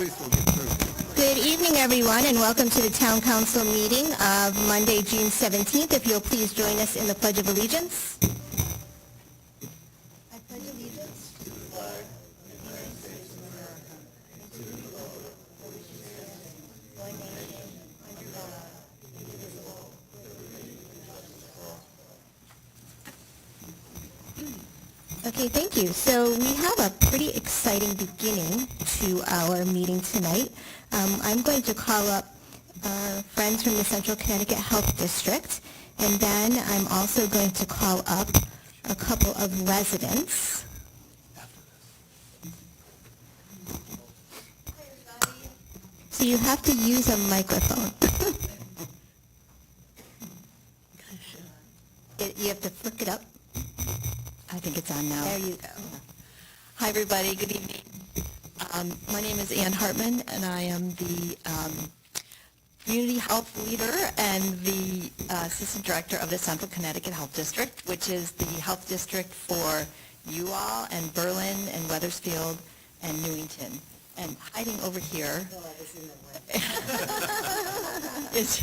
please, we'll get through. Good evening, everyone, and welcome to the Town Council meeting of Monday, June 17th. If you'll please join us in the Pledge of Allegiance. I pledge allegiance to the flag of the United States of America and to the republic for which it stands, one nation, under God, indivisible, with liberty and justice for all. Okay, thank you. So we have a pretty exciting beginning to our meeting tonight. I'm going to call up our friends from the Central Connecticut Health District, and then I'm also going to call up a couple of residents. So you have to use a microphone. You have to flick it up. I think it's on now. There you go. Hi, everybody. Good evening. My name is Ann Hartman, and I am the Community Health Leader and the Assistant Director of the Central Connecticut Health District, which is the health district for you all and Berlin and Wethersfield and Newington. And hiding over here is...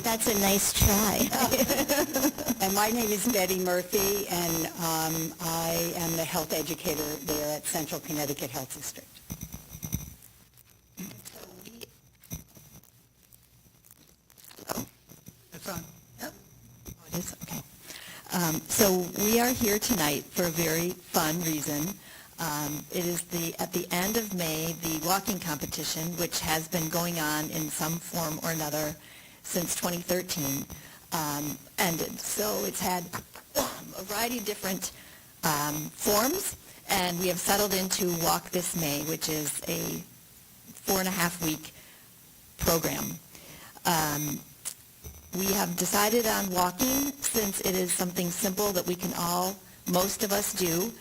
That's a nice try. And my name is Betty Murphy, and I am the health educator there at Central Connecticut Health District. Hello? It's on. Oh, it is? Okay. So we are here tonight for a very fun reason. It is at the end of May, the walking competition, which has been going on in some form or another since 2013. And so it's had a variety of different forms, and we have settled into Walk This May, which is a 4.5-week program. We have decided on walking since it is something simple that we can most of us do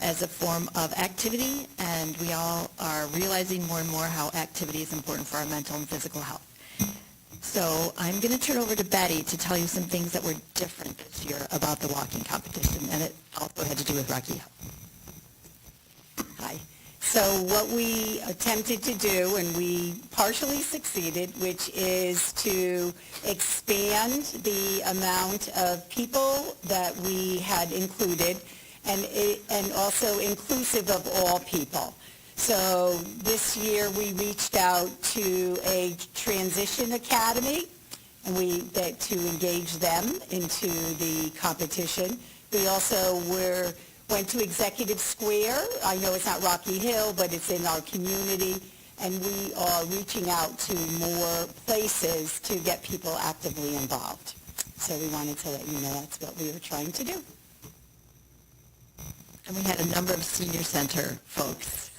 as a form of activity, and we all are realizing more and more how activity is important for our mental and physical health. So I'm going to turn over to Betty to tell you some things that were different this year about the walking competition, and it also had to do with Rocky Hill. Hi. So what we attempted to do, and we partially succeeded, which is to expand the amount of people that we had included, and also inclusive of all people. So this year we reached out to a transition academy, and to engage them into the competition. We also went to Executive Square. I know it's not Rocky Hill, but it's in our community, and we are reaching out to more places to get people actively involved. So we wanted to let you know that's what we were trying to do. And we had a number of senior center folks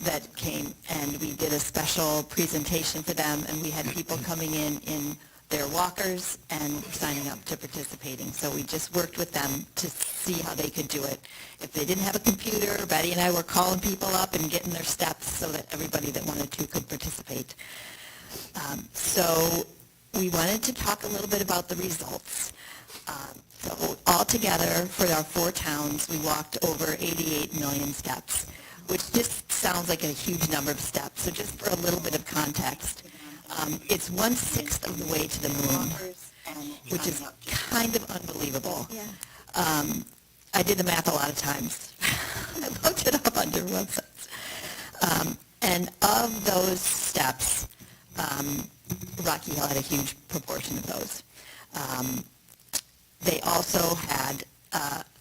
that came, and we did a special presentation for them, and we had people coming in their walkers and signing up to participating. So we just worked with them to see how they could do it. If they didn't have a computer, Betty and I were calling people up and getting their steps so that everybody that wanted to could participate. So we wanted to talk a little bit about the results. So altogether, for our 4 towns, we walked over 88 million steps, which just sounds like a huge number of steps. So just for a little bit of context, it's 1/6 of the way to the moon, which is kind of unbelievable. Yeah. I did the math a lot of times. I looked it up under websites. And of those steps, Rocky Hill had a huge proportion of those. They also had,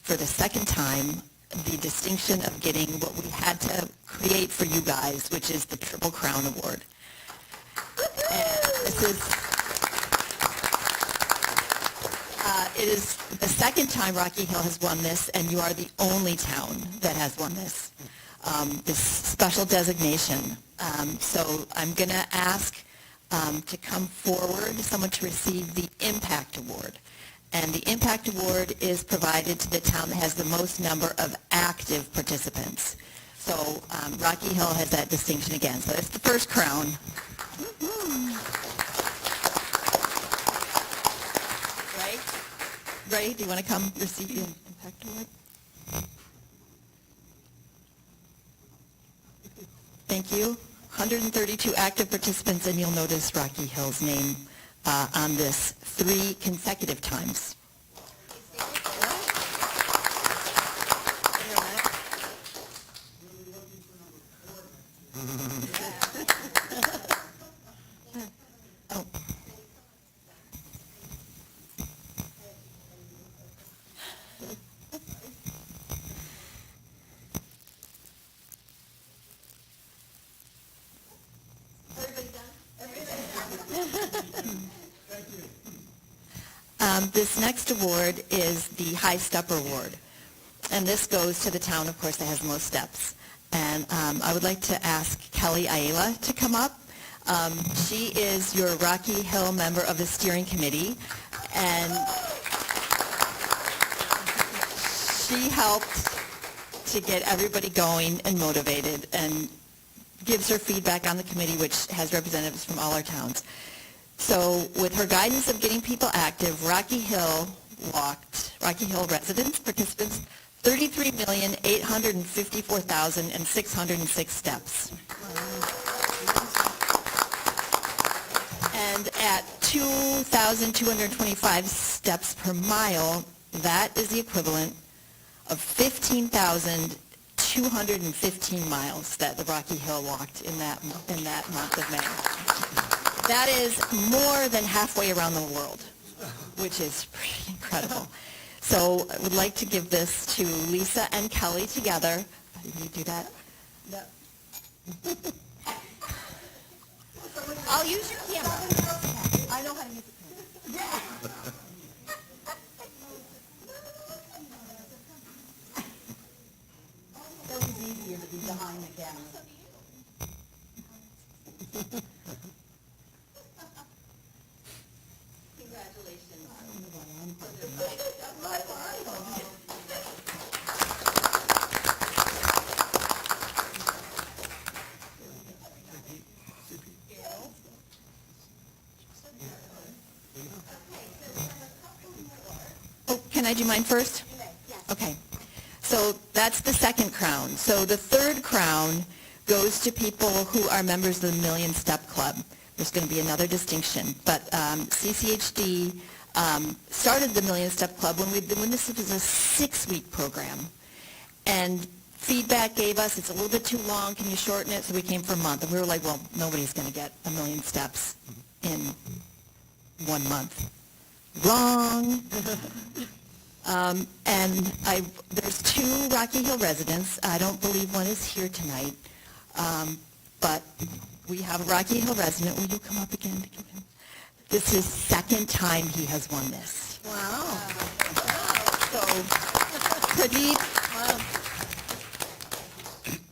for the second time, the distinction of getting what we had to create for you guys, which is the Triple Crown Award. And it is the second time Rocky Hill has won this, and you are the only town that has won this special designation. So I'm going to ask to come forward someone to receive the Impact Award. And the Impact Award is provided to the town that has the most number of active participants. So Rocky Hill has that distinction again. So it's the first crown. Ray, do you want to come receive the Impact Award? Thank you. 132 active participants, and you'll notice Rocky Hill's name on this 3 consecutive times. Oh. This next award is the High Stepper Award, and this goes to the town, of course, that has the most steps. And I would like to ask Kelly Ayala to come up. She is your Rocky Hill member of the steering committee, and she helped to get everybody going and motivated, and gives her feedback on the committee, which has representatives from all our towns. So with her guidance of getting people active, Rocky Hill residents, participants, 33,854,606 steps. And at 2,225 steps per mile, that is the equivalent of 15,215 miles that the Rocky Hill walked in that month of May. That is more than halfway around the world, which is pretty incredible. So I would like to give this to Lisa and Kelly together. Can you do that? No. I'll use your camera. I know how to use the camera. It was easier to be behind the camera. Oh, can I do mine first? Okay. So that's the second crown. So the third crown goes to people who are members of the Million Step Club. There's going to be another distinction. But CCHD started the Million Step Club when this was a 6-week program. And feedback gave us, it's a little bit too long, can you shorten it? So we came for a month. And we were like, well, nobody's going to get 1 million steps in 1 month. Wrong. There's 2 Rocky Hill residents. I don't believe one is here tonight. But we have a Rocky Hill resident. Will you come up again to give him? This is second time he has won this. Wow. So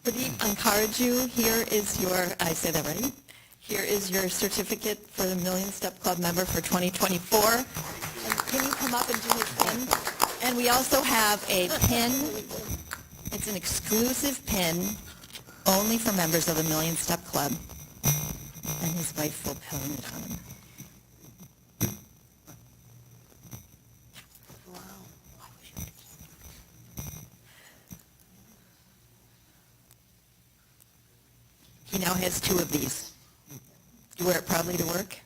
Pradeep Ankaraju, here is your, I say that right? Here is your certificate for the Million Step Club member for 2024. And can you come up and do his pin? And we also have a pin. It's an exclusive pin only for members of the Million Step Club. And his wife will pin it on him. He now has 2 of these. You wear it proudly to work?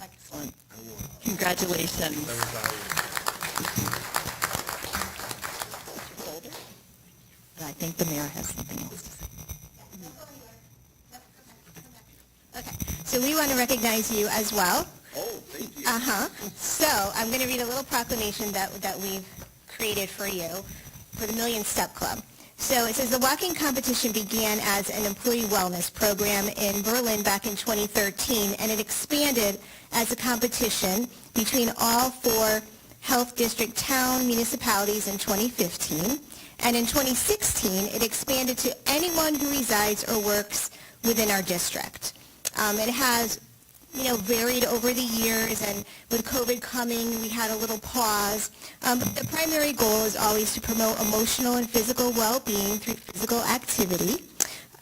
Excellent. Congratulations. And I think the mayor has something else to say. Okay, so we want to recognize you as well. Oh, thank you. Uh-huh. So I'm going to read a little proclamation that we've created for you for the Million Step Club. So it says the walking competition began as an employee wellness program in Berlin back in 2013, and it expanded as a competition between all 4 health district town municipalities in 2015. And in 2016, it expanded to anyone who resides or works within our district. It has, varied over the years, and with COVID coming, we had a little pause. But the primary goal is always to promote emotional and physical well-being through physical activity.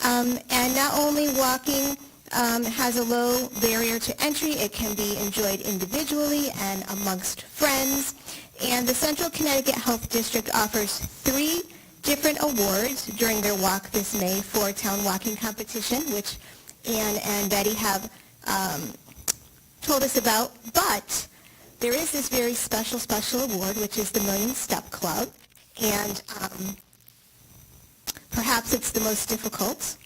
And not only walking has a low barrier to entry, it can be enjoyed individually and amongst friends. And the Central Connecticut Health District offers 3 different awards during their walk this May for town walking competition, which Ann and Betty have told us about. But there is this very special award, which is the Million Step Club. And perhaps it's the most difficult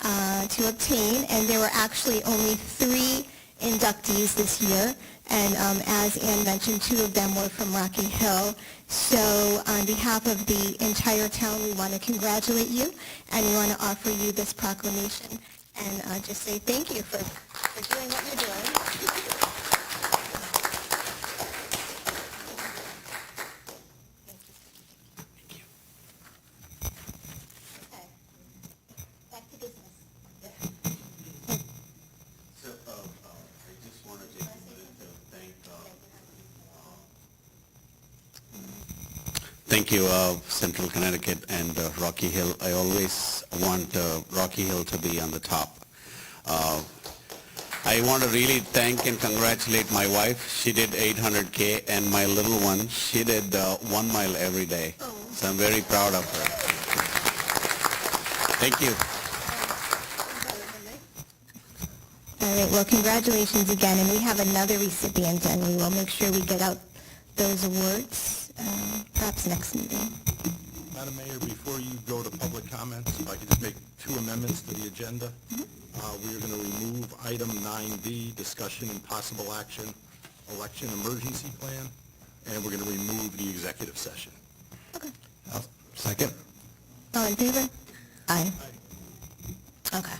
to obtain, and there were actually only 3 inductees this year, and as Ann mentioned, 2 of them were from Rocky Hill. So on behalf of the entire town, we want to congratulate you, and we want to offer you this proclamation, and just say thank you for doing what you're doing. Back to business. So, I just wanted to thank you, Central Connecticut and Rocky Hill. I always want Rocky Hill to be on the top. I want to really thank and congratulate my wife. She did 800K, and my little one, she did 1 mile every day. So I'm very proud of her. Thank you. All right, well, congratulations again, and we have another recipient, and we will make sure we get out those awards, perhaps next meeting. Madam Mayor, before you go to public comments, if I could just make 2 amendments to the agenda. We are going to remove item 9B, discussion and possible action, election emergency plan, and we're going to remove the executive session. Okay. Second. All in favor? Aye. Okay.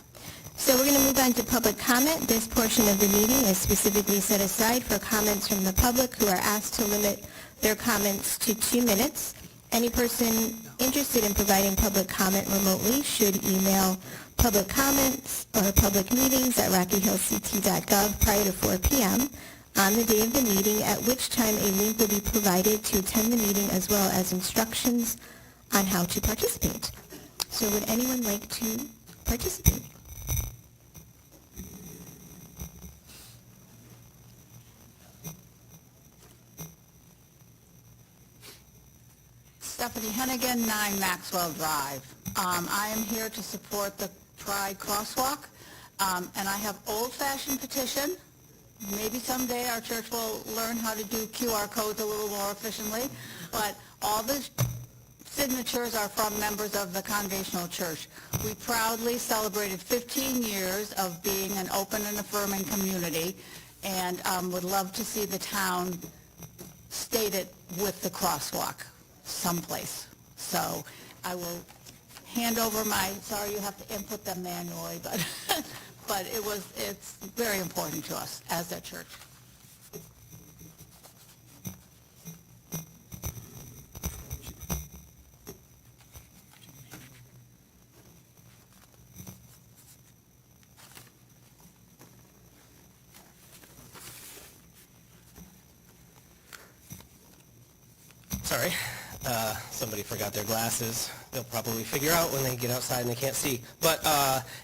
So we're going to move on to public comment. This portion of the meeting is specifically set aside for comments from the public who are asked to limit their comments to 2 minutes. Any person interested in providing public comment remotely should email public comments or public meetings at rockyhillct.gov prior to 4 p.m. on the day of the meeting, at which time a link will be provided to attend the meeting as well as instructions on how to participate. So would anyone like to participate? Stephanie Hennigan, 9 Maxwell Drive. I am here to support the Pride Crosswalk, and I have old-fashioned petition. Maybe someday our church will learn how to do QR codes a little more efficiently, but all the signatures are from members of the Congregational Church. We proudly celebrated 15 years of being an open and affirming community, and would love to see the town state it with the crosswalk someplace. So I will hand over sorry you have to input them manually, but but it's very important to us as a church. Sorry, somebody forgot their glasses. They'll probably figure out when they get outside and they can't see. But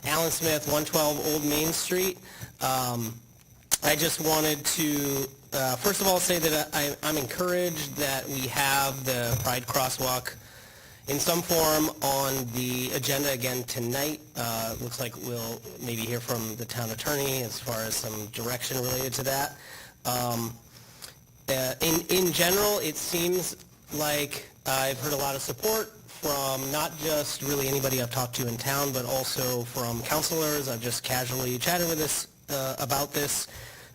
Alan Smith, 112 Old Main Street. I just wanted to, first of all, say that I'm encouraged that we have the Pride Crosswalk in some form on the agenda again tonight. Looks like we'll maybe hear from the town attorney as far as some direction related to that. In general, it seems like I've heard a lot of support from not just really anybody I've talked to in town, but also from counselors. I've just casually chatted with this about this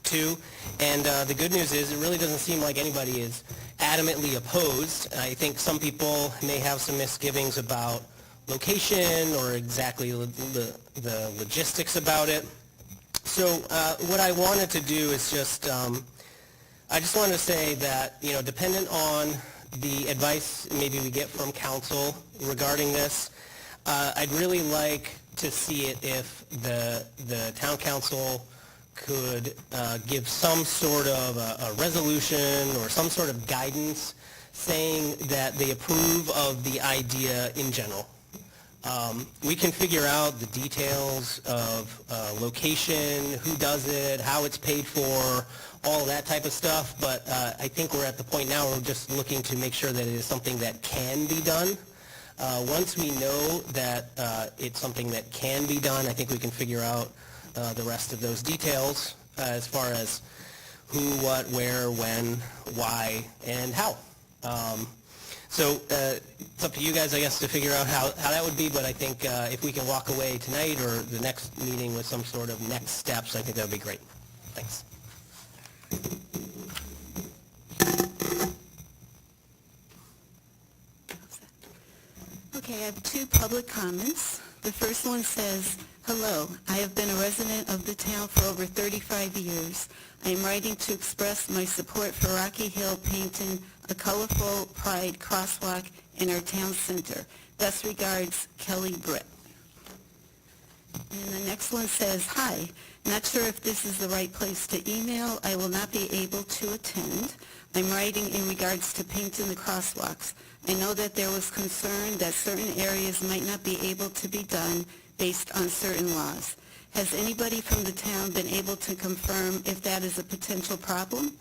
too. And the good news is it really doesn't seem like anybody is adamantly opposed. I think some people may have some misgivings about location or exactly the logistics about it. So what I wanted to do is just, I just wanted to say that, dependent on the advice maybe we get from council regarding this, I'd really like to see it if the town council could give some sort of a resolution or some sort of guidance saying that they approve of the idea in general. We can figure out the details of location, who does it, how it's paid for, all of that type of stuff, but I think we're at the point now where we're just looking to make sure that it is something that can be done. Once we know that it's something that can be done, I think we can figure out the rest of those details as far as who, what, where, when, why, and how. So it's up to you guys, I guess, to figure out how that would be, but I think if we can walk away tonight or the next meeting with some sort of next steps, I think that would be great. Thanks. Okay, I have two public comments. The first one says, "Hello, I have been a resident of the town for over 35 years. I am writing to express my support for Rocky Hill painting a colorful pride crosswalk in our town center. Best regards, Kelly Britt." And the next one says, "Hi, not sure if this is the right place to email. I will not be able to attend. I'm writing in regards to painting the crosswalks. I know that there was concern that certain areas might not be able to be done based on certain laws. Has anybody from the town been able to confirm if that is a potential problem?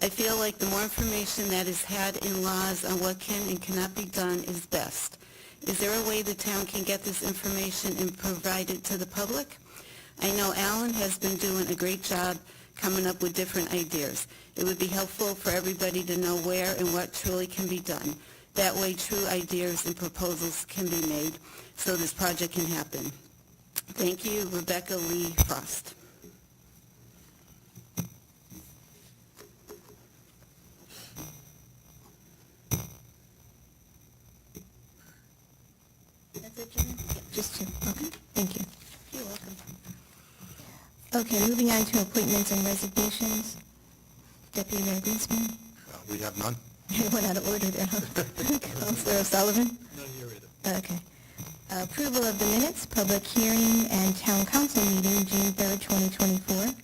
I feel like the more information that is had in laws on what can and cannot be done is best. Is there a way the town can get this information and provide it to the public? I know Alan has been doing a great job coming up with different ideas. It would be helpful for everybody to know where and what truly can be done. That way, true ideas and proposals can be made so this project can happen. Thank you, Rebecca Lee Frost." That's it, Jen? Just two. Okay, thank you. You're welcome. Okay, moving on to appointments and resignations. Deputy Mayor Greenspan. We have none? I went out of order there, huh? Counselor O'Sullivan? No, you're it. Okay. Approval of the minutes, public hearing, and town council meeting, June 3rd, 2024.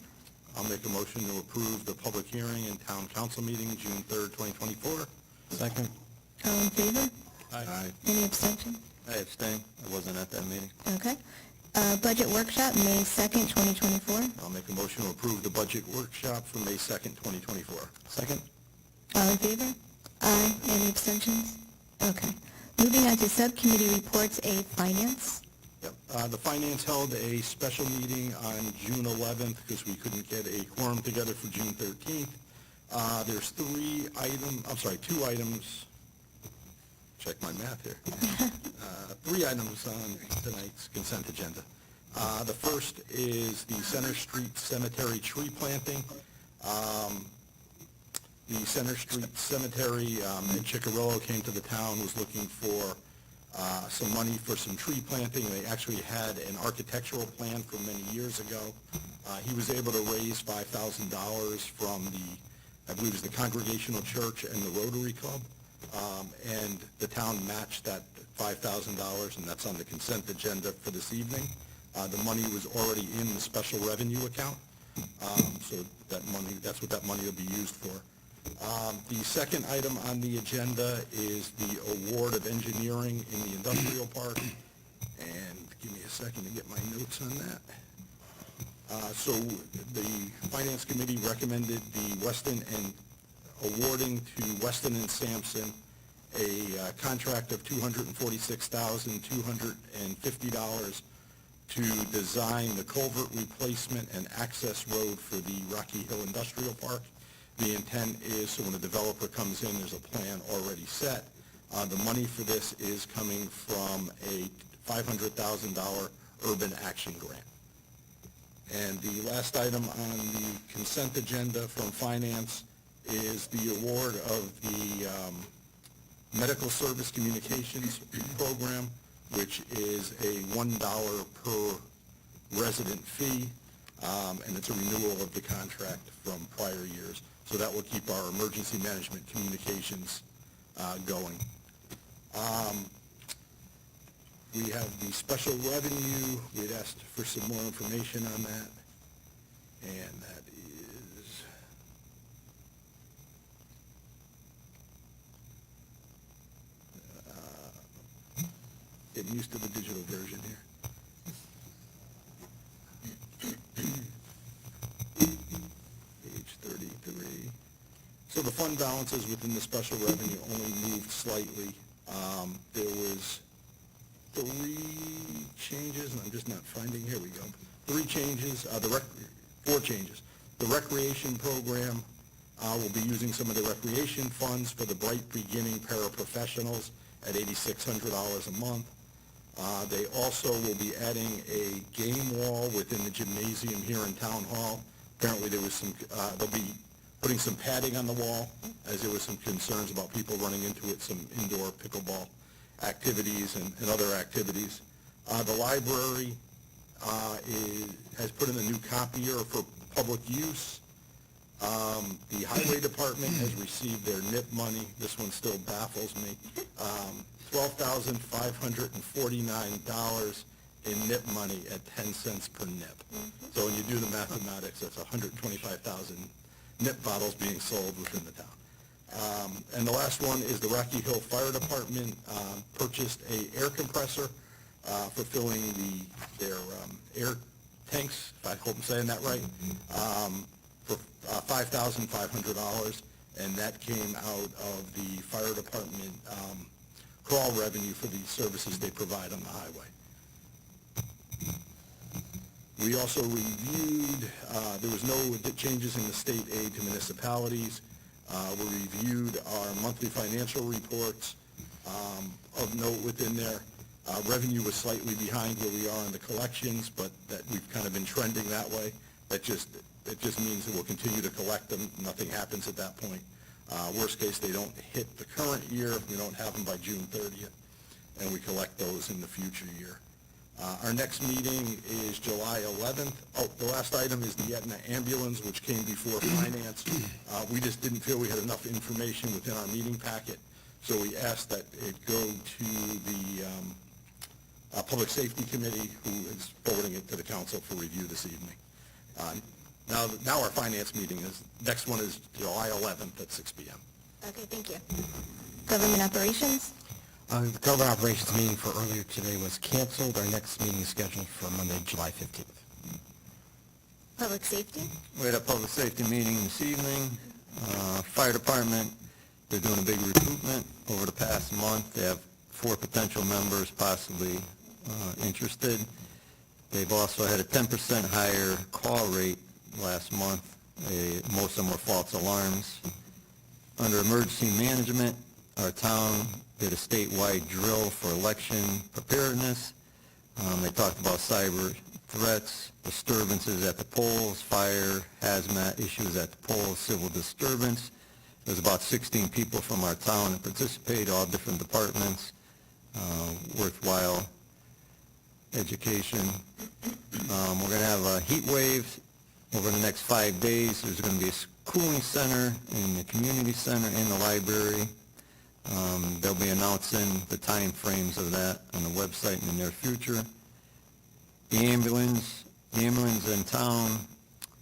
I'll make a motion to approve the public hearing and town council meeting, June 3rd, 2024. Second. All in favor? Aye. Any abstention? I abstain. I wasn't at that meeting. Okay. Budget workshop, May 2nd, 2024. I'll make a motion to approve the budget workshop for May 2nd, 2024. Second. All in favor? Aye. Any abstentions? Okay. Moving on to subcommittee reports, A, Finance. Yep. The Finance held a special meeting on June 11th because we couldn't get a quorum together for June 13th. There's two items, check my math here. 3 items on tonight's consent agenda. The first is the Center Street Cemetery tree planting. The Center Street Cemetery in Chickarillo came to the town, was looking for some money for some tree planting. They actually had an architectural plan from many years ago. He was able to raise $5,000 from I believe it was the Congregational Church and the Rotary Club, and the town matched that $5,000, and that's on the consent agenda for this evening. The money was already in the special revenue account, so that's what that money will be used for. The second item on the agenda is the award of engineering in the industrial park, and give me a second to get my notes on that. So the Finance Committee recommended the Weston and awarding to Weston and Sampson a contract of $246,250 to design the culvert replacement and access road for the Rocky Hill Industrial Park. The intent is, so when a developer comes in, there's a plan already set. The money for this is coming from a $500,000 urban action grant. And the last item on the consent agenda from Finance is the award of the Medical Service Communications Program, which is a $1 per resident fee, and it's a renewal of the contract from prior years. So that will keep our emergency management communications going. We have the special revenue. We had asked for some more information on that, and that is Getting used to the digital version here. Page 33. So the fund balances within the special revenue only moved slightly. There was 3 changes, and I'm just not finding, here we go. 3 changes, 4 changes. The recreation program will be using some of the recreation funds for the Bright Beginning paraprofessionals at $8,600 a month. They also will be adding a game wall within the gymnasium here in Town Hall. Apparently there was some, they'll be putting some padding on the wall, as there was some concerns about people running into it, some indoor pickleball activities and other activities. The library has put in a new copier for public use. The highway department has received their NIP money. This one still baffles me. $12,549 in NIP money at 10 cents per NIP. So when you do the mathematics, that's 125,000 NIP bottles being sold within the town. And the last one is the Rocky Hill Fire Department purchased a air compressor for filling their air tanks, if I hope I'm saying that right, for $5,500, and that came out of the fire department crawl revenue for the services they provide on the highway. We also reviewed, there was no changes in the state aid to municipalities. We reviewed our monthly financial reports of note within there. Revenue was slightly behind where we are in the collections, but that we've kind of been trending that way. It just means that we'll continue to collect them. Nothing happens at that point. Worst case, they don't hit the current year. We don't have them by June 30th, and we collect those in the future year. Our next meeting is July 11th. Oh, the last item is the Aetna ambulance, which came before finance. We just didn't feel we had enough information within our meeting packet, so we asked that it go to the Public Safety Committee, who is forwarding it to the council for review this evening. Now our finance meeting next one is July 11th at 6 p.m. Okay, thank you. Government operations? The government operations meeting for earlier today was canceled. Our next meeting is scheduled for Monday, July 15th. Public safety? We had a public safety meeting this evening. Fire department, they're doing a big recruitment over the past month. They have 4 potential members possibly interested. They've also had a 10% higher call rate last month. Most of them were false alarms. Under emergency management, our town did a statewide drill for election preparedness. They talked about cyber threats, disturbances at the polls, fire, hazmat issues at the polls, civil disturbance. There's about 16 people from our town that participated, all different departments. Worthwhile education. We're going to have a heat wave over the next 5 days. There's going to be a cooling center in the community center and the library. They'll be announcing the time frames of that on the website in the near future. The ambulance in town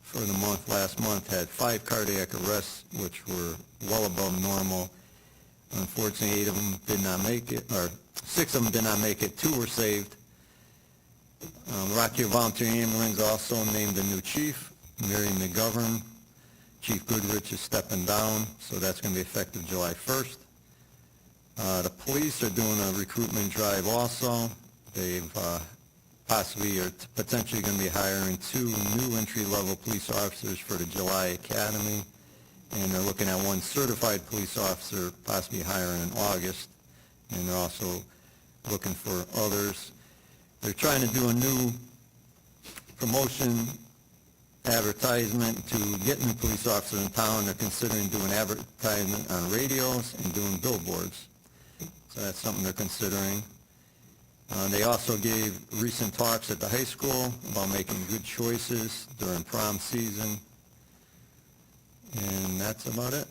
for the last month had 5 cardiac arrests, which were well above normal. Unfortunately, 8 of them did not make it, or 6 of them did not make it. 2 were saved. Rocky Hill Volunteer Ambulance also named a new chief, Mary McGovern. Chief Goodrich is stepping down, so that's going to be effective July 1st. The police are doing a recruitment drive also. They've possibly are potentially going to be hiring 2 new entry-level police officers for the July Academy, and they're looking at 1 certified police officer possibly hiring in August, and they're also looking for others. They're trying to do a new promotion advertisement to get new police officers in town. They're considering doing advertisement on radios and doing billboards. So that's something they're considering. They also gave recent talks at the high school about making good choices during prom season. And that's about it.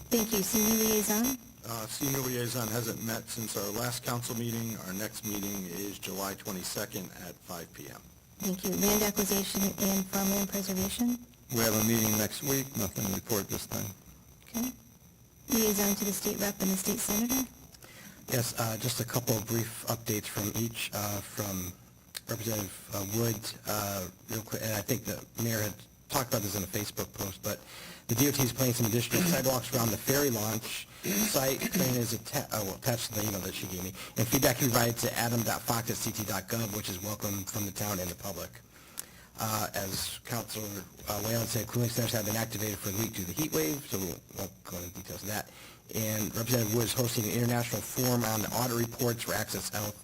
Thank you. Senior liaison? Senior liaison hasn't met since our last council meeting. Our next meeting is July 22nd at 5 p.m. Thank you. Land acquisition and farmland preservation? We have a meeting next week. Nothing to report this time. Okay. liaison to the state rep and the state senator? Yes, just a couple of brief updates from each, from Representative Wood, real quick, and I think the mayor had talked about this in a Facebook post, but the DOT is planning some additional sidewalks around the ferry launch site. Plan is attached to the email that she gave me, and feedback can be provided to adam.fox@ct.gov, which is welcome from the town and the public. As Councilor Whalen said, cooling centers have been activated for the week due to the heat wave, so we won't go into details of that. And Representative Wood is hosting an international forum on the audit reports for Access Health.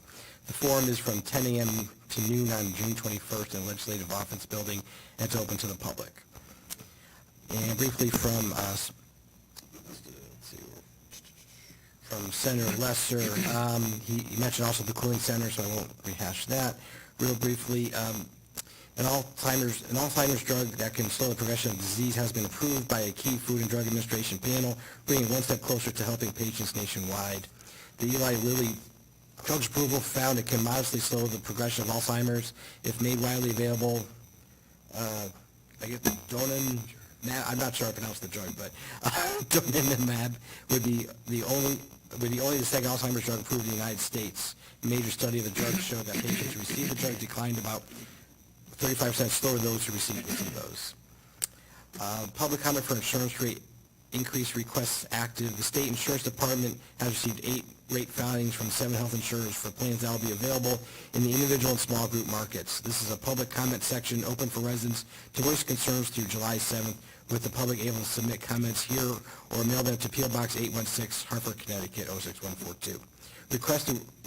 The forum is from 10 a.m. to noon on June 21st in the Legislative Office Building, and it's open to the public. And briefly from Senator Lesser, he mentioned also the cooling center, so I won't rehash that. Real briefly, an Alzheimer's drug that can slow the progression of disease has been approved by a key Food and Drug Administration panel, bringing one step closer to helping patients nationwide. The Eli Lilly drug's approval found it can modestly slow the progression of Alzheimer's if made widely available. I guess I'm not sure I pronounced the drug, but donanemab would be the only second Alzheimer's drug approved in the United States. A major study of the drug showed that patients who received the drug declined about 35% slower than those who received placebos. Public comment for insurance rate increase requests active. The state insurance department has received 8 rate filings from 7 health insurers for plans that will be available in the individual and small group markets. This is a public comment section open for residents to voice concerns through July 7th, with the public able to submit comments here or mail them to P.O. Box 816, Hartford, Connecticut 06142.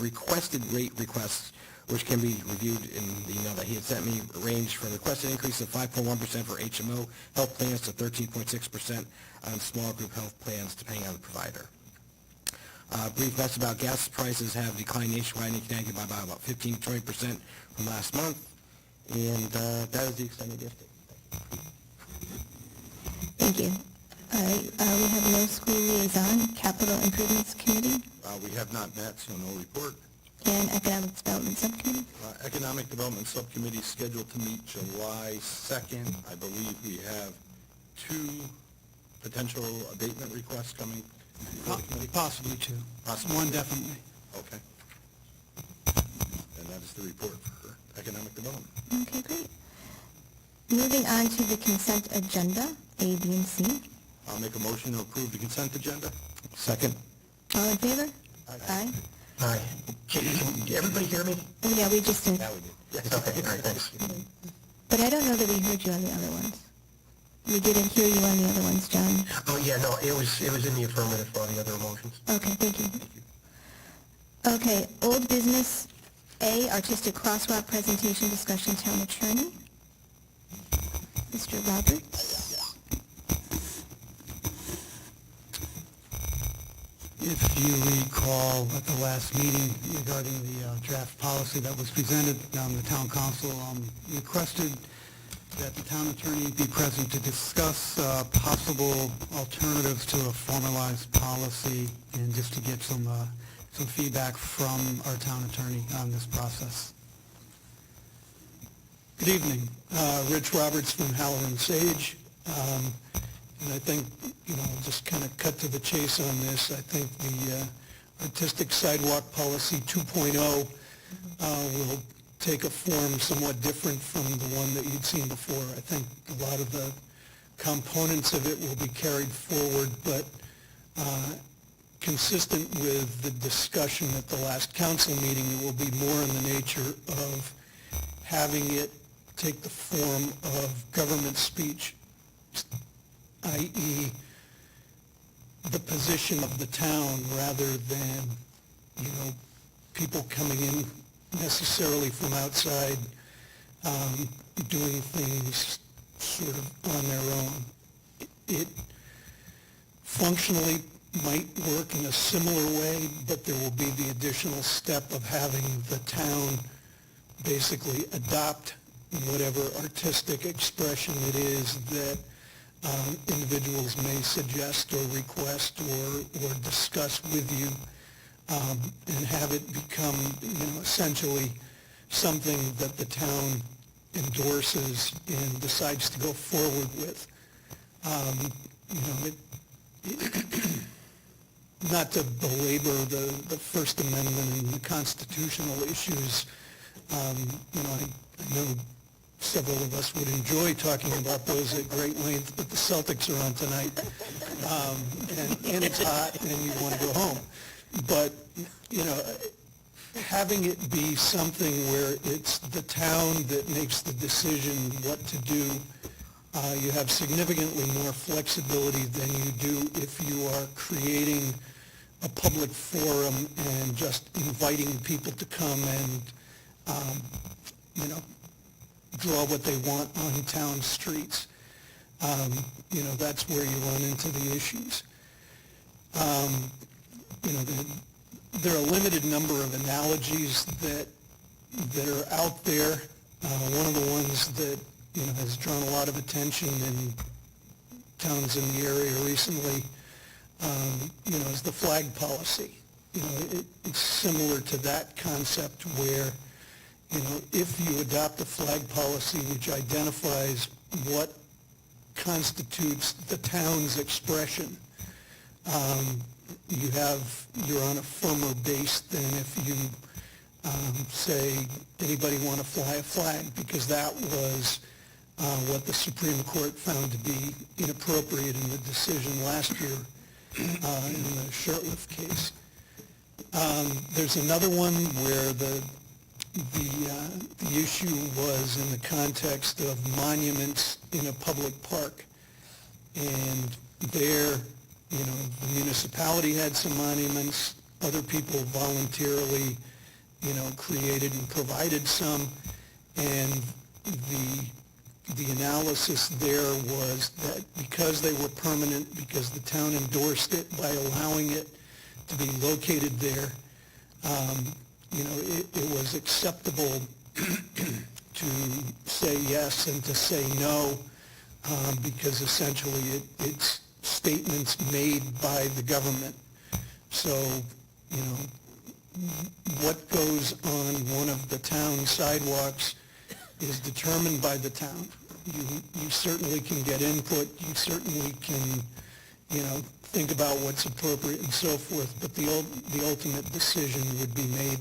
Requested rate requests, which can be reviewed in the email that he had sent me, range from requested increase of 5.1% for HMO health plans to 13.6% on small group health plans, depending on the provider. Brief message about gas prices have declined nationwide in Connecticut by about 15 to 20% from last month, and that is the extent of the update. Thank you. All right, we have no school liaison, capital improvements committee, We have not met, so no report. and economic development subcommittee. Economic Development Subcommittee is scheduled to meet July 2nd. I believe we have 2 potential abatement requests coming before the committee. Possibly 2. Possibly. One definitely. Okay. And that is the report for Economic Development. Okay, great. Moving on to the consent agenda, A, B, and C. I'll make a motion to approve the consent agenda. Second. All in favor? Aye. Aye. Can everybody hear me? Oh, yeah, we just did. Yeah, we did. Okay, all right, thanks. But I don't know that we heard you on the other ones. We didn't hear you on the other ones, John. Oh, yeah, no, it was in the affirmative for all the other motions. Okay, thank you. Okay, old business, A, artistic crosswalk presentation discussion, town attorney. Mr. Roberts? If you recall at the last meeting regarding the draft policy that was presented, the town council requested that the town attorney be present to discuss possible alternatives to a formalized policy and just to get some feedback from our town attorney on this process. Good evening. Rich Roberts from Halloran Sage. And I think, just kind of cut to the chase on this. I think the artistic sidewalk policy 2.0 will take a form somewhat different from the one that you'd seen before. I think a lot of the components of it will be carried forward, but consistent with the discussion at the last council meeting, it will be more in the nature of having it take the form of government speech, i.e., the position of the town rather than, people coming in necessarily from outside, doing things sort of on their own. It functionally might work in a similar way, but there will be the additional step of having the town basically adopt whatever artistic expression it is that individuals may suggest or request or discuss with you, and have it become, essentially something that the town endorses and decides to go forward with. not to belabor the First Amendment and the constitutional issues, I know several of us would enjoy talking about those at great length, but the Celtics are on tonight, and it's hot, and you want to go home. But, having it be something where it's the town that makes the decision what to do, you have significantly more flexibility than you do if you are creating a public forum and just inviting people to come and, draw what they want on town streets. That's where you run into the issues. There are a limited number of analogies that are out there. One of the ones that has drawn a lot of attention in towns in the area recently, is the flag policy. It's similar to that concept where, if you adopt a flag policy which identifies what constitutes the town's expression, you're on a firmer base than if you say, anybody want to fly a flag, because that was what the Supreme Court found to be inappropriate in the decision last year in the Shurtleff case. There's another one where the issue was in the context of monuments in a public park, and there, the municipality had some monuments, other people voluntarily, created and provided some, and the analysis there was that because they were permanent, because the town endorsed it by allowing it to be located there, it was acceptable to say yes and to say no, because essentially it's statements made by the government. So, what goes on one of the town sidewalks is determined by the town. You certainly can get input, you certainly can, think about what's appropriate and so forth, but the ultimate decision would be made,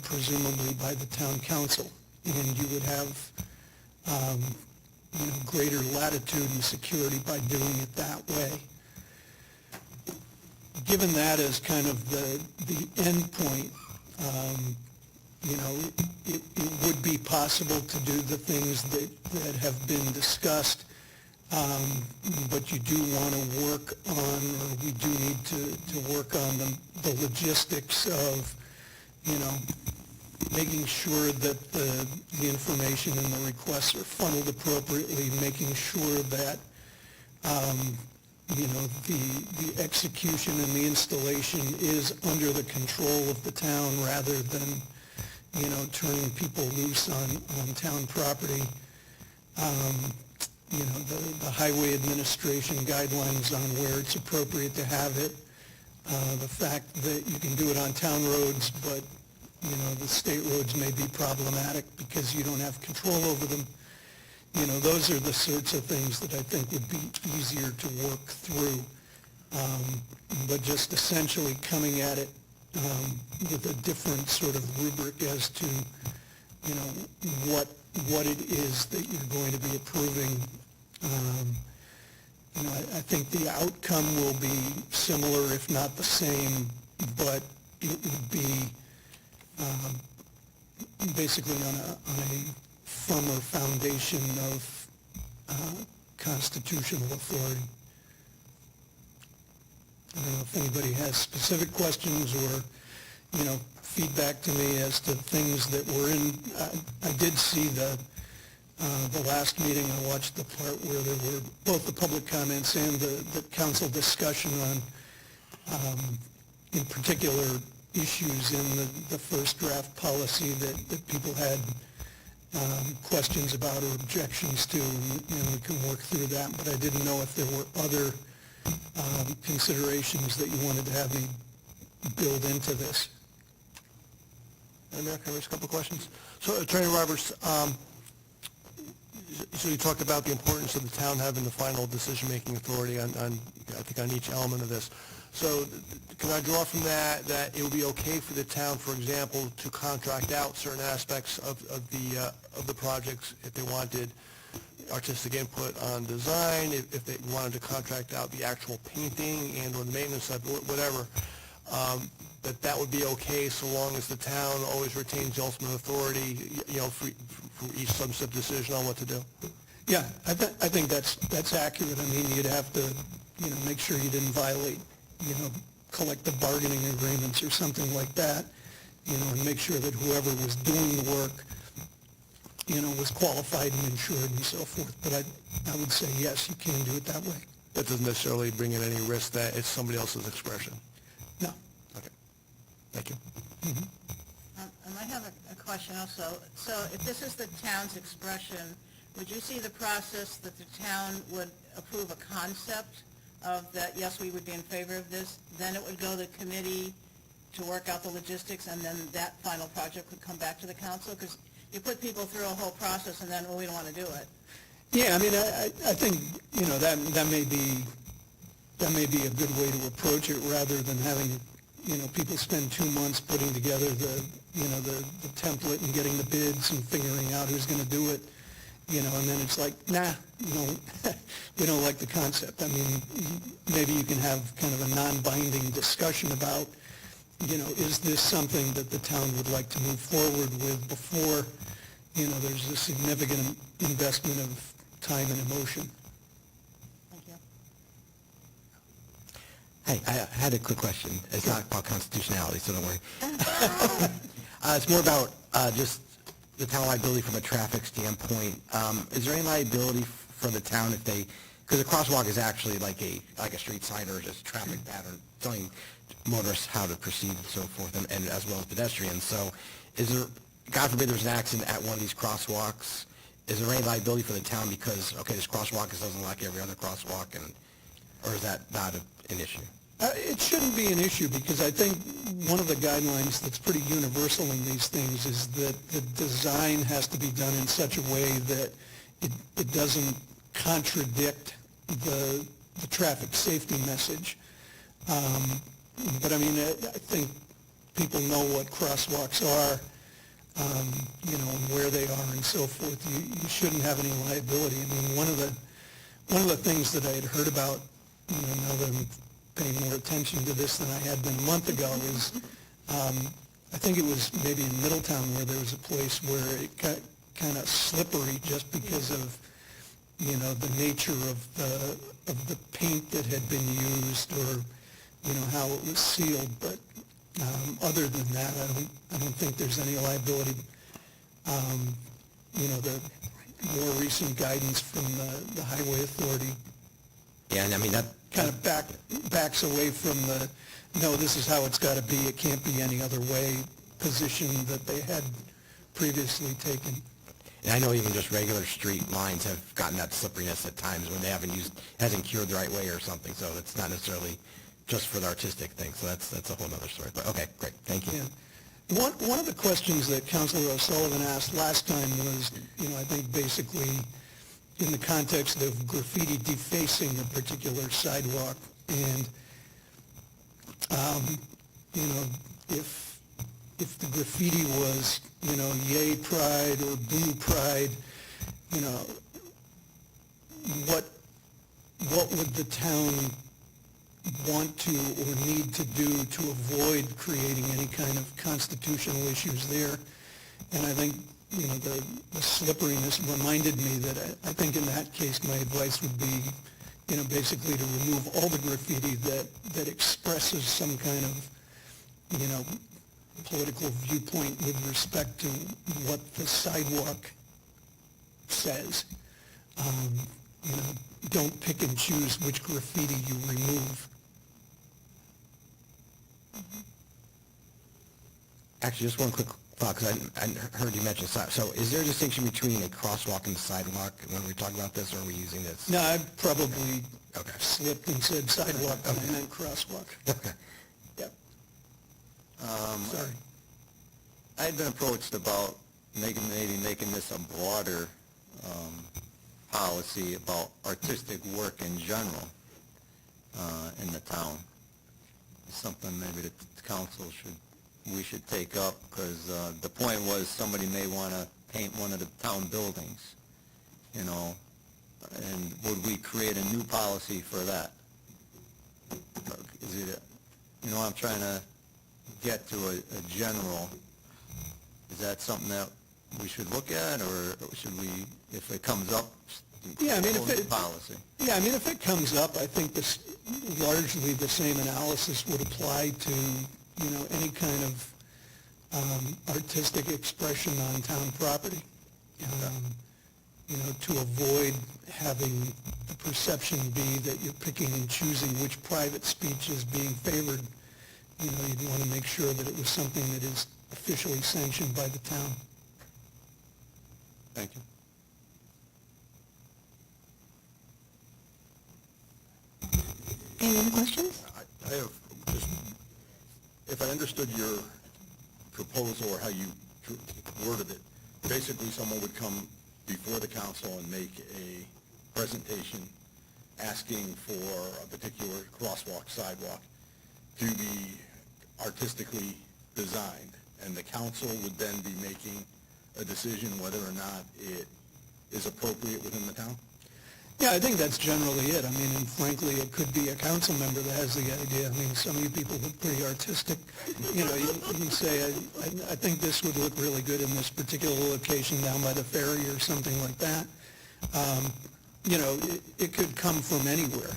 presumably by the town council, and you would have, greater latitude and security by doing it that way. Given that as kind of the end point, it would be possible to do the things that have been discussed, but you do want to work on, or we do need to work on the logistics of, making sure that the information and the requests are funneled appropriately, making sure that, the execution and the installation is under the control of the town rather than, turning people loose on town property. The highway administration guidelines on where it's appropriate to have it, the fact that you can do it on town roads, but, the state roads may be problematic because you don't have control over them. Those are the sorts of things that I think would be easier to work through. But just essentially coming at it with a different sort of rubric as to, what it is that you're going to be approving. I think the outcome will be similar, if not the same, but it would be basically on a firmer foundation of constitutional authority. I don't know if anybody has specific questions or, feedback to me as to things that were in. I did see the last meeting. I watched the part where there were both the public comments and the council discussion on, in particular, issues in the first draft policy that people had questions about or objections to, and we can work through that. But I didn't know if there were other considerations that you wanted to have me build into this. Madam Mayor, can I raise a couple of questions? So, Attorney Roberts, so you talked about the importance of the town having the final decision-making authority on I think, on each element of this. So can I draw from that it would be okay for the town, for example, to contract out certain aspects of the projects if they wanted artistic input on design, if they wanted to contract out the actual painting and or the maintenance side, whatever, that would be okay so long as the town always retains the ultimate authority, for each substantive decision on what to do? Yeah, I think that's accurate. I mean, you'd have to, make sure you didn't violate, collective bargaining agreements or something like that, and make sure that whoever was doing the work, was qualified and insured and so forth. But I would say, yes, you can do it that way. That doesn't necessarily bring in any risk that it's somebody else's expression. No. Okay. Thank you. I might have a question also. So if this is the town's expression, would you see the process that the town would approve a concept of that, yes, we would be in favor of this, then it would go to the committee to work out the logistics, and then that final project would come back to the council? Because you put people through a whole process and then, we don't want to do it. Yeah, I mean, I think, that may be a good way to approach it rather than having, people spend 2 months putting together the template and getting the bids and figuring out who's going to do it, and then it's like, nah, we don't like the concept. I mean, maybe you can have kind of a non-binding discussion about, is this something that the town would like to move forward with before, there's a significant investment of time and emotion. Thank you. Hey, I had a quick question. It's not about constitutionality, so don't worry. It's more about just the town liability from a traffic standpoint. Is there any liability for the town if they, because a crosswalk is actually like a street sign or just traffic pattern telling motorists how to proceed and so forth, and as well as pedestrians. So is there, God forbid there's an accident at one of these crosswalks, is there any liability for the town because, okay, this crosswalk doesn't like every other crosswalk, or is that not an issue? It shouldn't be an issue because I think one of the guidelines that's pretty universal in these things is that the design has to be done in such a way that it doesn't contradict the traffic safety message. But I mean, I think people know what crosswalks are, and where they are and so forth. You shouldn't have any liability. I mean, one of the things that I had heard about, now that I'm paying more attention to this than I had been a month ago, is I think it was maybe in Middletown where there was a place where it got kind of slippery just because of the nature of the paint that had been used or how it was sealed. But other than that, I don't think there's any liability. The more recent guidance from the Highway Authority, Yeah, and I mean, that kind of backs away from the, no, this is how it's got to be, it can't be any other way position that they had previously taken. and I know even just regular street lines have gotten that slipperiness at times when they hasn't cured the right way or something, so it's not necessarily just for the artistic thing, so that's a whole other story. But okay, great, thank you. Yeah. One of the questions that Councilor O'Sullivan asked last time was, I think basically in the context of graffiti defacing a particular sidewalk, and, if the graffiti was, yay pride or boo pride, what would the town want to or need to do to avoid creating any kind of constitutional issues there? And I think, the slipperiness reminded me that I think in that case my advice would be, basically to remove all the graffiti that expresses some kind of, political viewpoint with respect to what the sidewalk says. Don't pick and choose which graffiti you remove. Actually, just one quick thought, because I heard you mention, so is there a distinction between a crosswalk and a sidewalk when we talk about this, or are we using this? No, I probably Okay. slipped and said sidewalk, and I meant crosswalk. Okay. Yep. Sorry. I've been approached about making this a broader policy about artistic work in general in the town. something maybe the council we should take up, because the point was somebody may want to paint one of the town buildings, you know, and would we create a new policy for that? Is it, you know, I'm trying to get to a general, is that something that we should look at, or should we, if it comes up, Yeah, I mean, hold the policy? Yeah, I mean, if it comes up, I think this, largely the same analysis would apply to, you know, any kind of artistic expression on town property. You know, to avoid having the perception be that you're picking and choosing which private speech is being favored. You know, you'd want to make sure that it was something that is officially sanctioned by the town. Thank you. Any other questions? I have just, if I understood your proposal or how you worded it, basically someone would come before the council and make a presentation asking for a particular crosswalk, sidewalk to be artistically designed, and the council would then be making a decision whether or not it is appropriate within the town? Yeah, I think that's generally it. I mean, and frankly, it could be a council member that has the idea. I mean, some of you people look pretty artistic. You know, you can say, I think this would look really good in this particular location down by the ferry or something like that. You know, it could come from anywhere.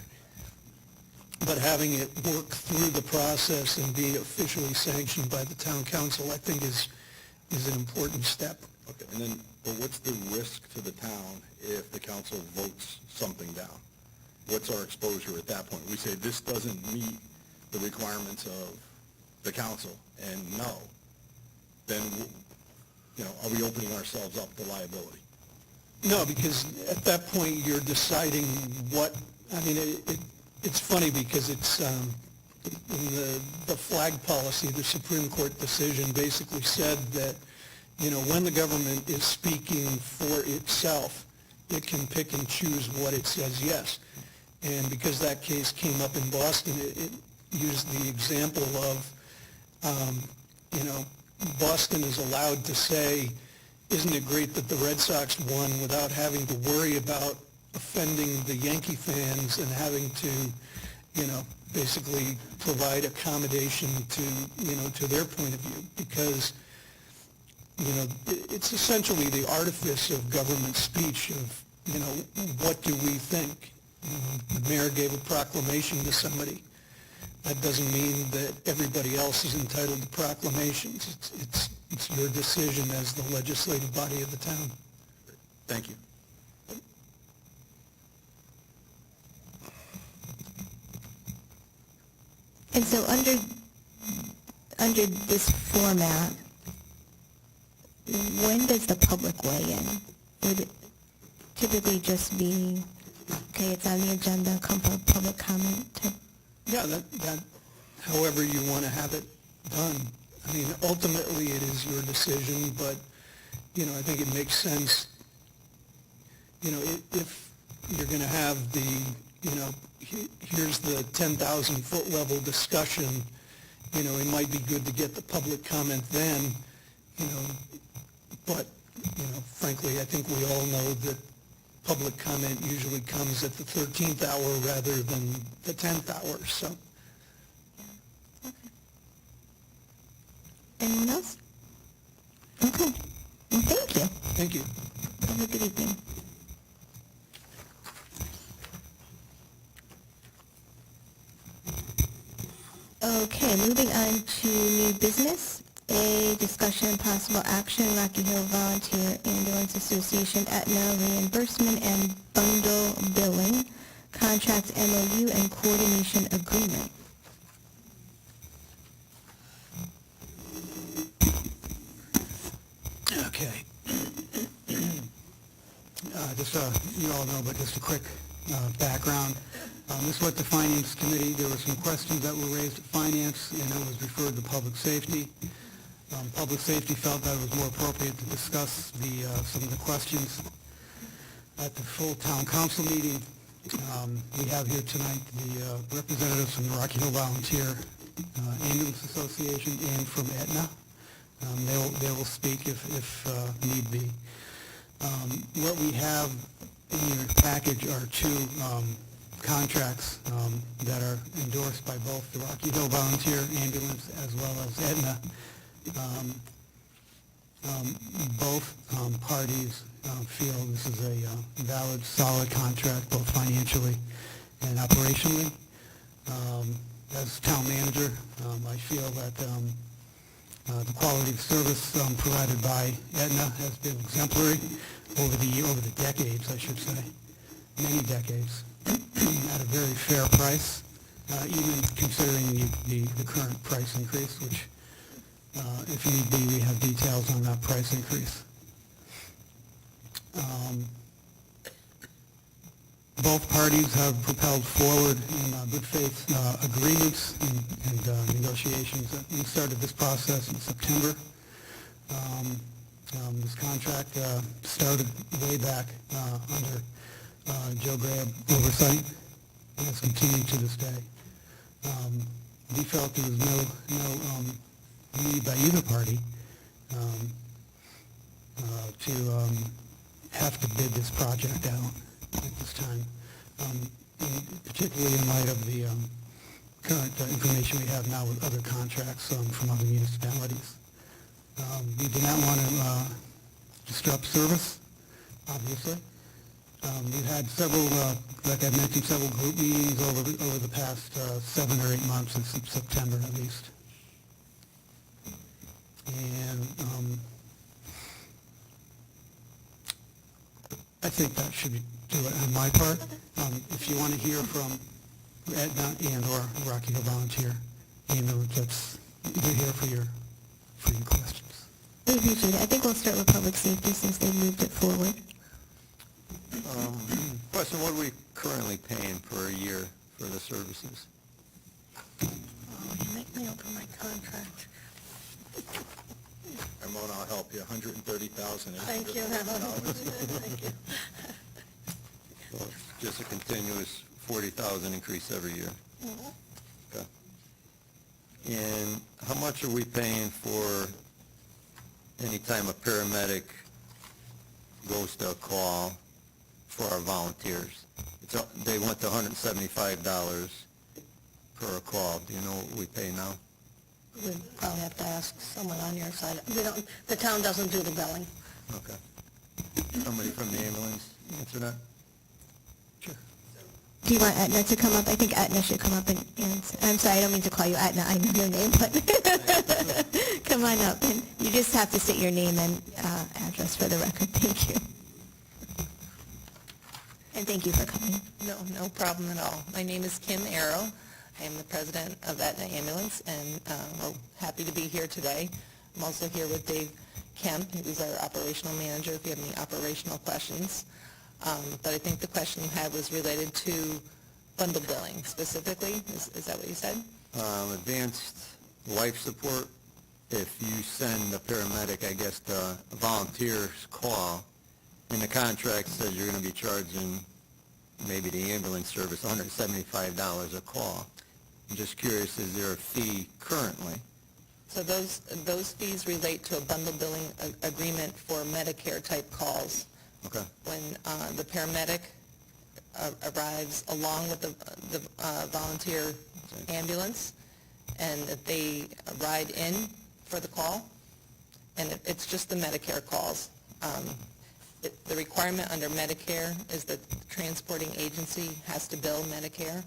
But having it work through the process and be officially sanctioned by the town council, I think is an important step. Okay, and then, but what's the risk to the town if the council votes something down? What's our exposure at that point? We say this doesn't meet the requirements of the council, and no, then, you know, are we opening ourselves up to liability? No, because at that point, you're deciding what, I mean, it's funny because it's, in the flag policy, the Supreme Court decision basically said that, you know, when the government is speaking for itself, it can pick and choose what it says yes. And because that case came up in Boston, it used the example of, you know, Boston is allowed to say, isn't it great that the Red Sox won without having to worry about offending the Yankee fans and having to, you know, basically provide accommodation to, you know, to their point of view, because, you know, it's essentially the artifice of government speech of, you know, what do we think? The mayor gave a proclamation to somebody. That doesn't mean that everybody else is entitled to proclamations. It's your decision as the legislative body of the town. Thank you. And so under this format, when does the public weigh in? Would it typically just be, okay, it's on the agenda, come for public comment type? Yeah, that however you want to have it done. I mean, ultimately, it is your decision, but, you know, I think it makes sense, you know, if you're going to have the, you know, here's the 10,000-foot level discussion, you know, it might be good to get the public comment then, you know, but, you know, frankly, I think we all know that public comment usually comes at the 13th hour rather than the 10th hour, so. Okay. Anyone else? Okay. Well, thank you. Thank you. Have a good evening. Okay, moving on to new business. A discussion and possible action, Rocky Hill Volunteer Ambulance Association Aetna reimbursement and bundle billing, contract MOU and coordination agreement. Okay. Just, you all know, but just a quick background. This went to Finance Committee. There were some questions that were raised at Finance, and it was referred to Public Safety. Public Safety felt that it was more appropriate to discuss some of the questions at the full Town Council meeting. We have here tonight the representatives from the Rocky Hill Volunteer Ambulance Association and from Aetna. They will speak if need be. What we have in your package are two contracts that are endorsed by both the Rocky Hill Volunteer Ambulance as well as Aetna. Both parties feel this is a valid, solid contract, both financially and operationally. As town manager, I feel that the quality of service provided by Aetna has been exemplary over the decades, I should say, many decades, at a very fair price, even considering the current price increase, which, if need be, we have details on that price increase. Both parties have propelled forward in good faith agreements and negotiations. We started this process in September. This contract started way back under Joe Graham oversight and has continued to this day. We felt there was no need by either party to have to bid this project out at this time, particularly in light of the current information we have now with other contracts from other municipalities. We do not want to disrupt service, obviously. We've had several, like I mentioned, several group meetings over the past 7 or 8 months, since September at least. And I think that should do it on my part. If you want to hear from Aetna and or Rocky Hill Volunteer Ambulance, we're here for your questions. We appreciate it. I think we'll start with public safety since they moved it forward. Question, what are we currently paying per year for the services? Make me open my contract. Ramona, I'll help you, $130,000. Thank you. Thank you. So it's just a continuous 40,000 increase every year. Okay. And how much are we paying for any time a paramedic goes to a call for our volunteers? They went to $175 per call. Do you know what we pay now? We'd probably have to ask someone on your side. The town doesn't do the billing. Okay. Somebody from the ambulance answer that? Sure. Do you want Aetna to come up? I think Aetna should come up and answer. I'm sorry, I don't mean to call you Aetna. I know your name, but come on up. And you just have to state your name and address for the record. Thank you. And thank you for coming. No problem at all. My name is Kim Arrow. I am the president of Aetna Ambulance, and we're happy to be here today. I'm also here with Dave Kemp, who's our operational manager, if you have any operational questions. But I think the question you had was related to bundle billing specifically. Is that what you said? Advanced life support, if you send a paramedic, I guess, to a volunteer's call, and the contract says you're going to be charging maybe the ambulance service $175 a call. I'm just curious, is there a fee currently? So those fees relate to a bundle billing agreement for Medicare-type calls. Okay. When the paramedic arrives along with the volunteer ambulance, and that they ride in for the call, and it's just the Medicare calls. The requirement under Medicare is that the transporting agency has to bill Medicare.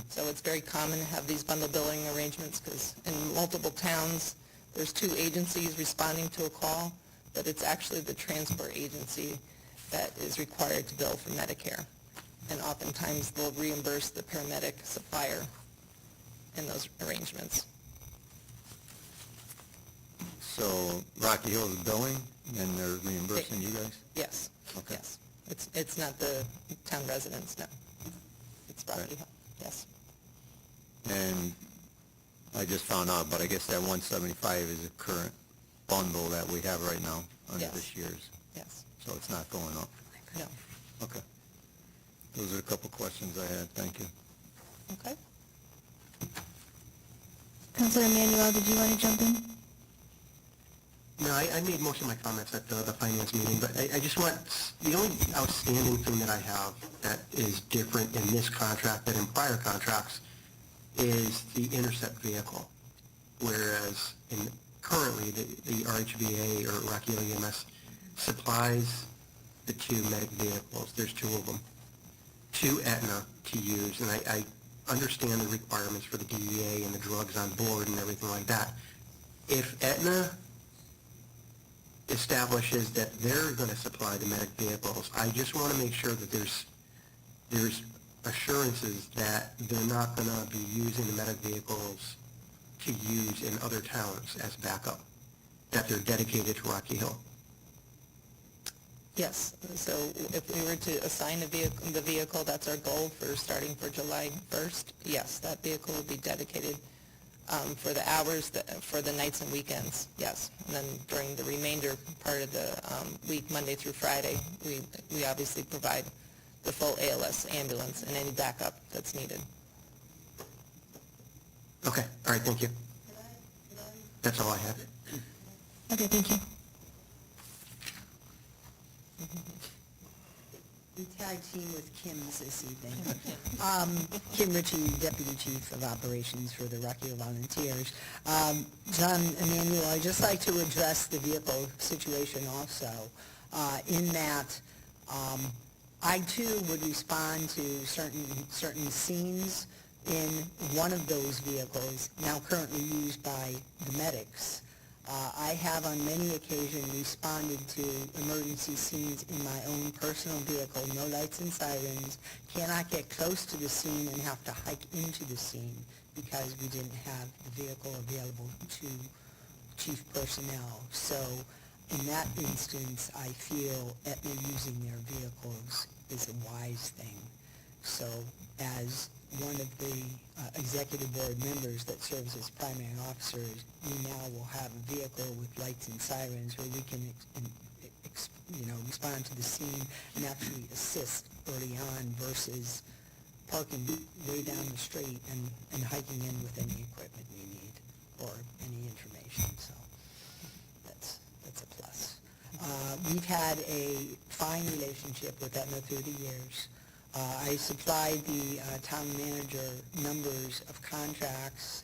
So it's very common to have these bundle billing arrangements because in multiple towns, there's two agencies responding to a call, but it's actually the transport agency that is required to bill for Medicare. And oftentimes they'll reimburse the paramedic supplier in those arrangements. So Rocky Hill is billing, and they're reimbursing you guys? Yes. Okay. Yes. It's not the town residents, no. It's Rocky Right. Hill, yes. And I just found out, but I guess that 175 is the current bundle that we have right now under Yes. this year's. Yes. So it's not going up. No. Okay. Those are a couple questions I had. Thank you. Okay. Councilor Emmanuel, did you want to jump in? No, I made most of my comments at the finance meeting, but I just want, the only outstanding thing that I have that is different in this contract than in prior contracts is the intercept vehicle. Whereas currently, the RHVA or Rocky Hill EMS supplies the two medic vehicles. There's two of them to Aetna to use, and I understand the requirements for the DEA and the drugs on board and everything like that. If Aetna establishes that they're going to supply the medic vehicles, I just want to make sure that there's assurances that they're not going to be using the medic vehicles to use in other towns as backup, that they're dedicated to Rocky Hill. Yes, so if we were to assign the vehicle, that's our goal for starting for July 1st, yes, that vehicle will be dedicated for the hours, for the nights and weekends, yes. And then during the remainder part of the week, Monday through Friday, we obviously provide the full ALS ambulance and any backup that's needed. Okay, all right, thank you. That's all I have. Okay, thank you. We tag team with Kim's this evening. Kim Ritchie, Deputy Chief of Operations for the Rocky Hill Volunteers. John Emmanuel, I'd just like to address the vehicle situation also, in that I too would respond to certain scenes in one of those vehicles, now currently used by the medics. I have on many occasions responded to emergency scenes in my own personal vehicle, no lights and sirens, cannot get close to the scene and have to hike into the scene because we didn't have the vehicle available to chief personnel. So in that instance, I feel Aetna using their vehicles is a wise thing. So as one of the executive board members that serves as primary officers, we now will have a vehicle with lights and sirens where we can respond to the scene and actually assist early on versus parking way down the street and hiking in with any equipment we need or any information. So that's a plus. We've had a fine relationship with Aetna through the years. I supplied the town manager numbers of contracts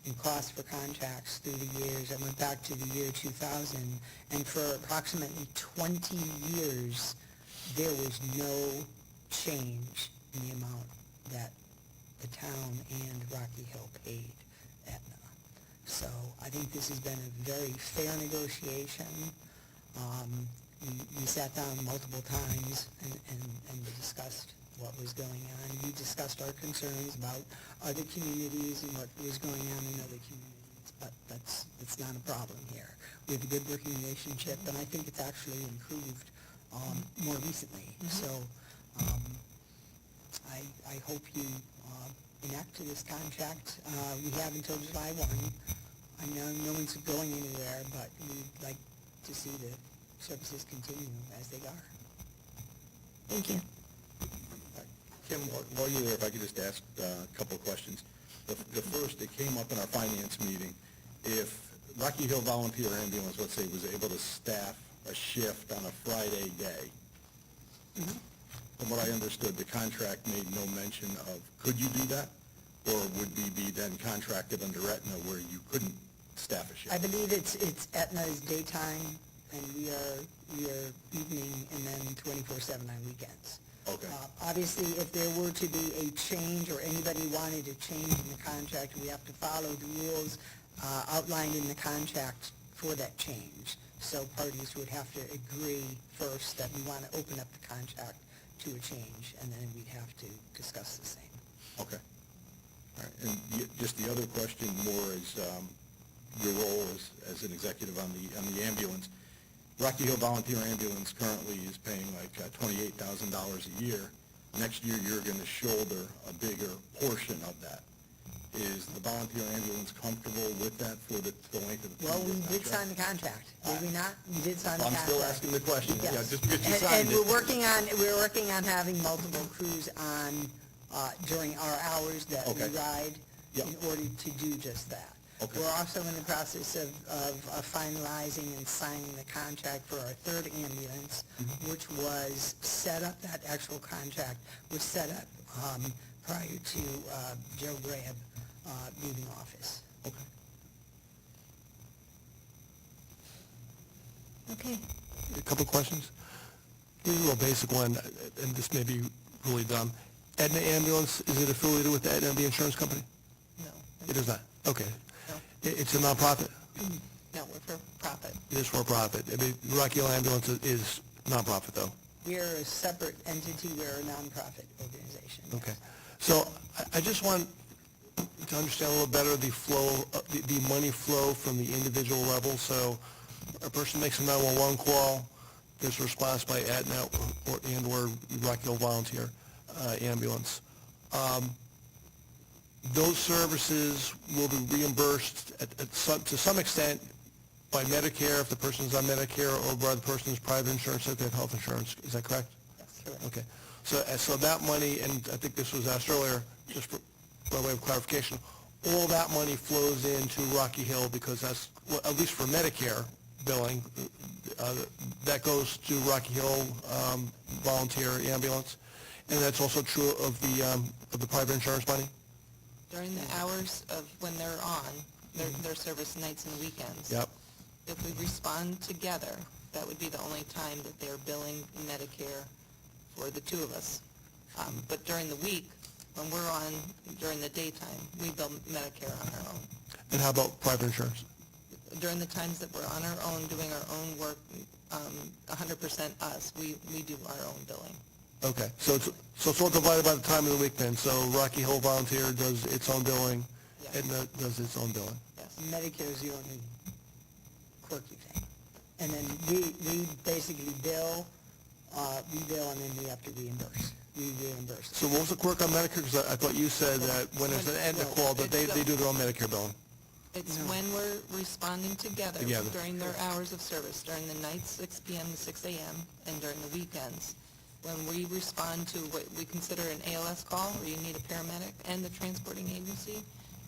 and costs for contracts through the years. I went back to the year 2000, and for approximately 20 years, there was no change in the amount that the town and Rocky Hill paid Aetna. So I think this has been a very fair negotiation. We sat down multiple times and discussed what was going on. We discussed our concerns about other communities and what was going on in other communities, but that's not a problem here. We have a good working relationship, and I think it's actually improved more recently. So I hope you enact to this contract. We have until July 1. I know no one's going anywhere, but we'd like to see the services continue as they are. Thank you. Kim, while you're there, if I could just ask a couple of questions. The first, it came up in our finance meeting, if Rocky Hill Volunteer Ambulance, let's say, was able to staff a shift on a Friday day, from what I understood, the contract made no mention of, could you do that? Or would we be then contracted under Aetna where you couldn't staff a shift? I believe it's Aetna's daytime, and we are evening, and then 24/7 on weekends. Okay. Obviously, if there were to be a change or anybody wanted a change in the contract, we have to follow the rules outlined in the contract for that change. So parties would have to agree first that we want to open up the contract to a change, and then we'd have to discuss the same. Okay. All right. And just the other question more is your role as an executive on the ambulance. Rocky Hill Volunteer Ambulance currently is paying like $28,000 a year. Next year, you're going to shoulder a bigger portion of that. Is the volunteer ambulance comfortable with that for the length of the Well, we two-year did sign the contract, did we not? We did sign the I'm contract. still asking the question. Yes. Yeah, just because you And signed it. we're working on having multiple crews on during our hours that we Okay. ride. Yep. in order to do just that. Okay. We're also in the process of finalizing and signing the contract for our third ambulance, which was set up, that actual contract was set up prior to Joe Graham leaving office. Okay. A couple of questions. Here's a real basic one, and this may be really dumb. Aetna Ambulance, is it affiliated with Aetna, the insurance company? No. It is not? Okay. No. It's a nonprofit? No, we're for profit. It is for profit. I mean, Rocky Hill Ambulance is nonprofit, though? We're a separate entity, we're a nonprofit organization. yes. Okay. So I just want to understand a little better the flow, the money flow from the individual level. So a person makes a 911 call, there's a response by Aetna or Rocky Hill Volunteer Ambulance. Those services will be reimbursed to some extent by Medicare if the person's on Medicare, or by the person's private insurance if they have health insurance. Is that correct? That's correct. Okay. So that money, and I think this was asked earlier, just by way of clarification, all that money flows into Rocky Hill because that's, well, at least for Medicare billing, that goes to Rocky Hill Volunteer Ambulance, and that's also true of the private insurance money? During the hours of when they're on, their service nights and weekends. Yep. If we respond together, that would be the only time that they're billing Medicare for the two of us. But during the week, when we're on during the daytime, we bill Medicare on our own. And how about private insurance? During the times that we're on our own, doing our own work, 100% us, we do our own billing. Okay, so it's all divided by the time of the week then. So Rocky Hill Volunteer does its own billing, Yes. Aetna does its own billing. Yes. Medicare is the only quirky thing. And then we basically bill, and then we have to reimburse. We reimburse. So what was the quirk on Medicare? Because I thought you said that when it's an Aetna call, that they do their own Medicare billing. It's when we're responding together Together. during their hours of service, during the nights, 6 p.m. to 6 a.m., and during the weekends. When we respond to what we consider an ALS call, where you need a paramedic and the transporting agency,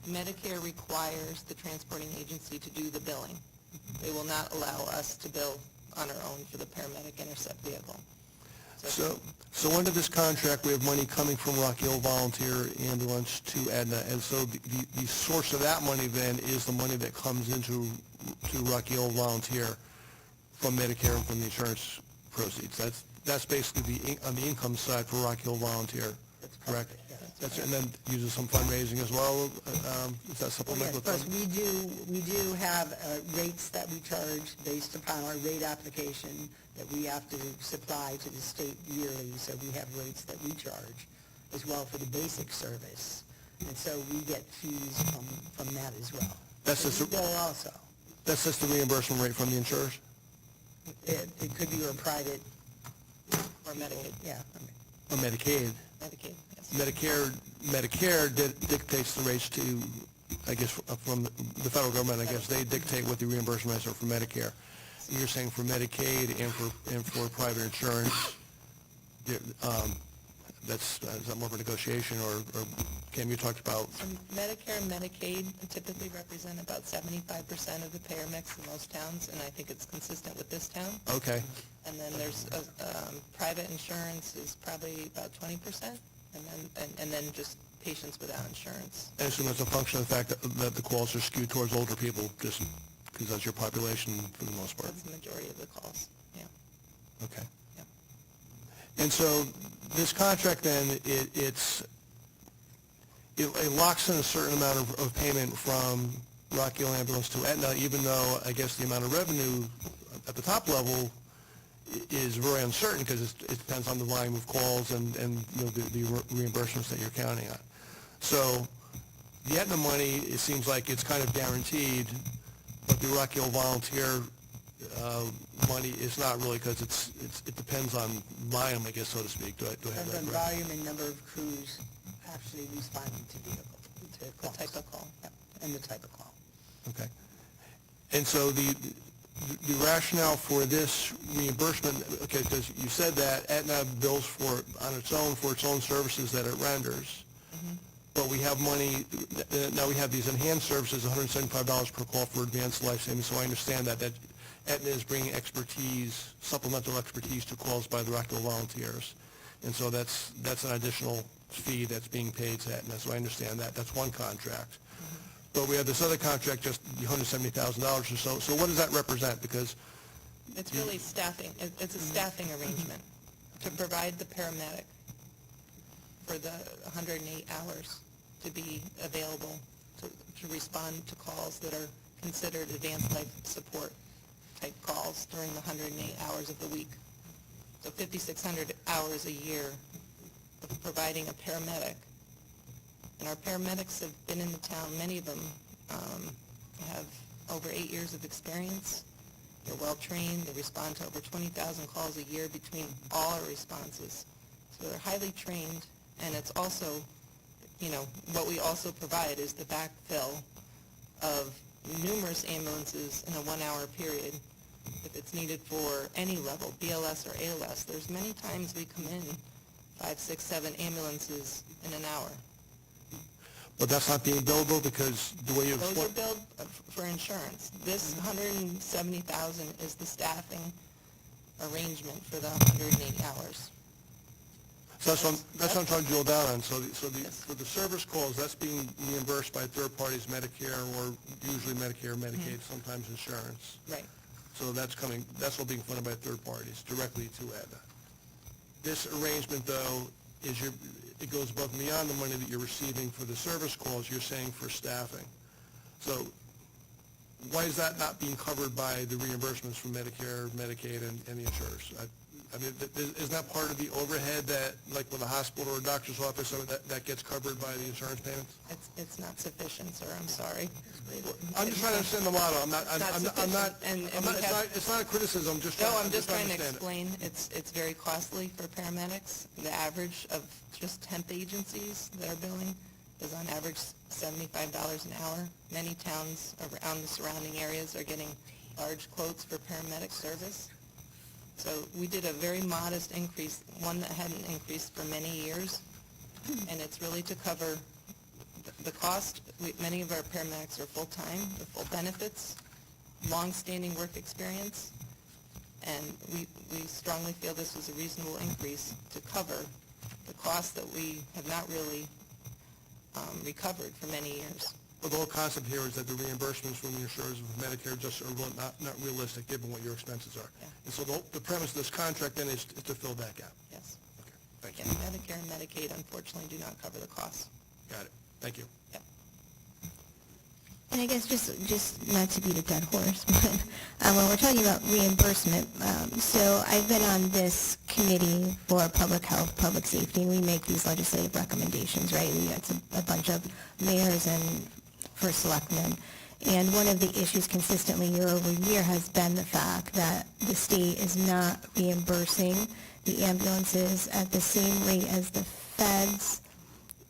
Medicare requires the transporting agency to do the billing. They will not allow us to bill on our own for the paramedic intercept vehicle. So under this contract, we have money coming from Rocky Hill Volunteer Ambulance to Aetna, and so the source of that money then is the money that comes into Rocky Hill Volunteer from Medicare and from the insurance proceeds. That's basically on the income side for Rocky Hill Volunteer, correct? And then uses some fundraising as well. Is that supplemental? Yes, plus we do have rates that we charge based upon our rate application that we have to supply to the state yearly, so we have rates that we charge as well for the basic service. And so we get fees from that as well. That's So just we bill also. That's just the reimbursement rate from the insurers? It could be a private. Or Medicaid. Yeah. Or Medicaid? Medicaid, yes. Medicare dictates the rates to, I guess, from the federal government. I guess they dictate what the reimbursement is for Medicare. You're saying for Medicaid and for private insurance, is that more of a negotiation, or Kim, you talked about? Medicare and Medicaid typically represent about 75% of the payer mix in most towns, and I think it's consistent with this town. Okay. And then there's private insurance is probably about 20%, and then just patients without insurance. I assume it's a function of the fact that the calls are skewed towards older people, just because that's your population for the most part. That's the majority of the calls, yeah. Okay. Yeah. And so this contract then, it locks in a certain amount of payment from Rocky Hill Ambulance to Aetna, even though I guess the amount of revenue at the top level is very uncertain because it depends on the volume of calls and you know, the reimbursements that you're counting on. So the Aetna money, it seems like it's kind of guaranteed, but the Rocky Hill Volunteer money is not really, because it depends on volume, I guess, so to speak. Do I have Depends that on right? volume and number of crews actually responding to The calls. type of call. Yep, and the type of call. Okay. And so the rationale for this reimbursement, okay, because you said that Aetna bills on its own for its own services that it renders. but we have money, now we have these enhanced services, $175 per call for advanced life saving, so I understand that Aetna is bringing expertise, supplemental expertise to calls by the Rockville Volunteers. And so that's an additional fee that's being paid to Aetna, so I understand that. That's one contract. But we have this other contract, just $170,000 or so. So what does that represent? Because It's really staffing, it's a staffing arrangement to provide the paramedic for the 108 hours to be available to respond to calls that are considered advanced life support type calls during the 108 hours of the week. So 5,600 hours a year of providing a paramedic. And our paramedics have been in the town, many of them have over 8 years of experience. They're well-trained, they respond to over 20,000 calls a year between all our responses. So they're highly trained, and it's also, what we also provide is the backfill of numerous ambulances in a 1-hour period if it's needed for any level, BLS or ALS. There's many times we come in 5, 6, 7 ambulances in an hour. but that's not being billable because the way you Those explain... are billed for insurance. This $170,000 is the staffing arrangement for the 108 hours. So that's what I'm trying to drill down on. So Yes. for the service calls, that's being reimbursed by third parties, Medicare, or usually Medicare, Medicaid, sometimes insurance. Right. So that's all being funded by third parties directly to Aetna. This arrangement, though, it goes above and beyond the money that you're receiving for the service calls, you're saying for staffing. So why is that not being covered by the reimbursements from Medicare, Medicaid, and the insurers? I mean, isn't that part of the overhead that, like with a hospital or a doctor's office, that gets covered by the insurance payments? It's not sufficient, sir, I'm sorry. I'm just trying to understand the model. It's It's not a criticism, just No, trying I'm just trying to understand it. explain, it's very costly for paramedics. The average of just temp agencies that are billing is on average $75 an hour. Many towns around the surrounding areas are getting large quotes for paramedic service. So we did a very modest increase, one that hadn't increased for many years, and it's really to cover the cost. Many of our paramedics are full-time, with full benefits, long-standing work experience, and we strongly feel this was a reasonable increase to cover the cost that we have not really recovered for many years. Well, the whole concept here is that the reimbursements from the insurers of Medicare just are not realistic, given what your expenses are. Yeah. And so the premise of this contract then is to fill that gap. Yes. Okay, thank Yeah, you. Medicare and Medicaid unfortunately do not cover the costs. Got it. Thank you. Yep. And I guess just not to beat a dead horse, but when we're talking about reimbursement, so I've been on this committee for public health, public safety, and we make these legislative recommendations, right? We got a bunch of mayors and first selectmen. And one of the issues consistently year over year has been the fact that the state is not reimbursing the ambulances at the same rate as the feds,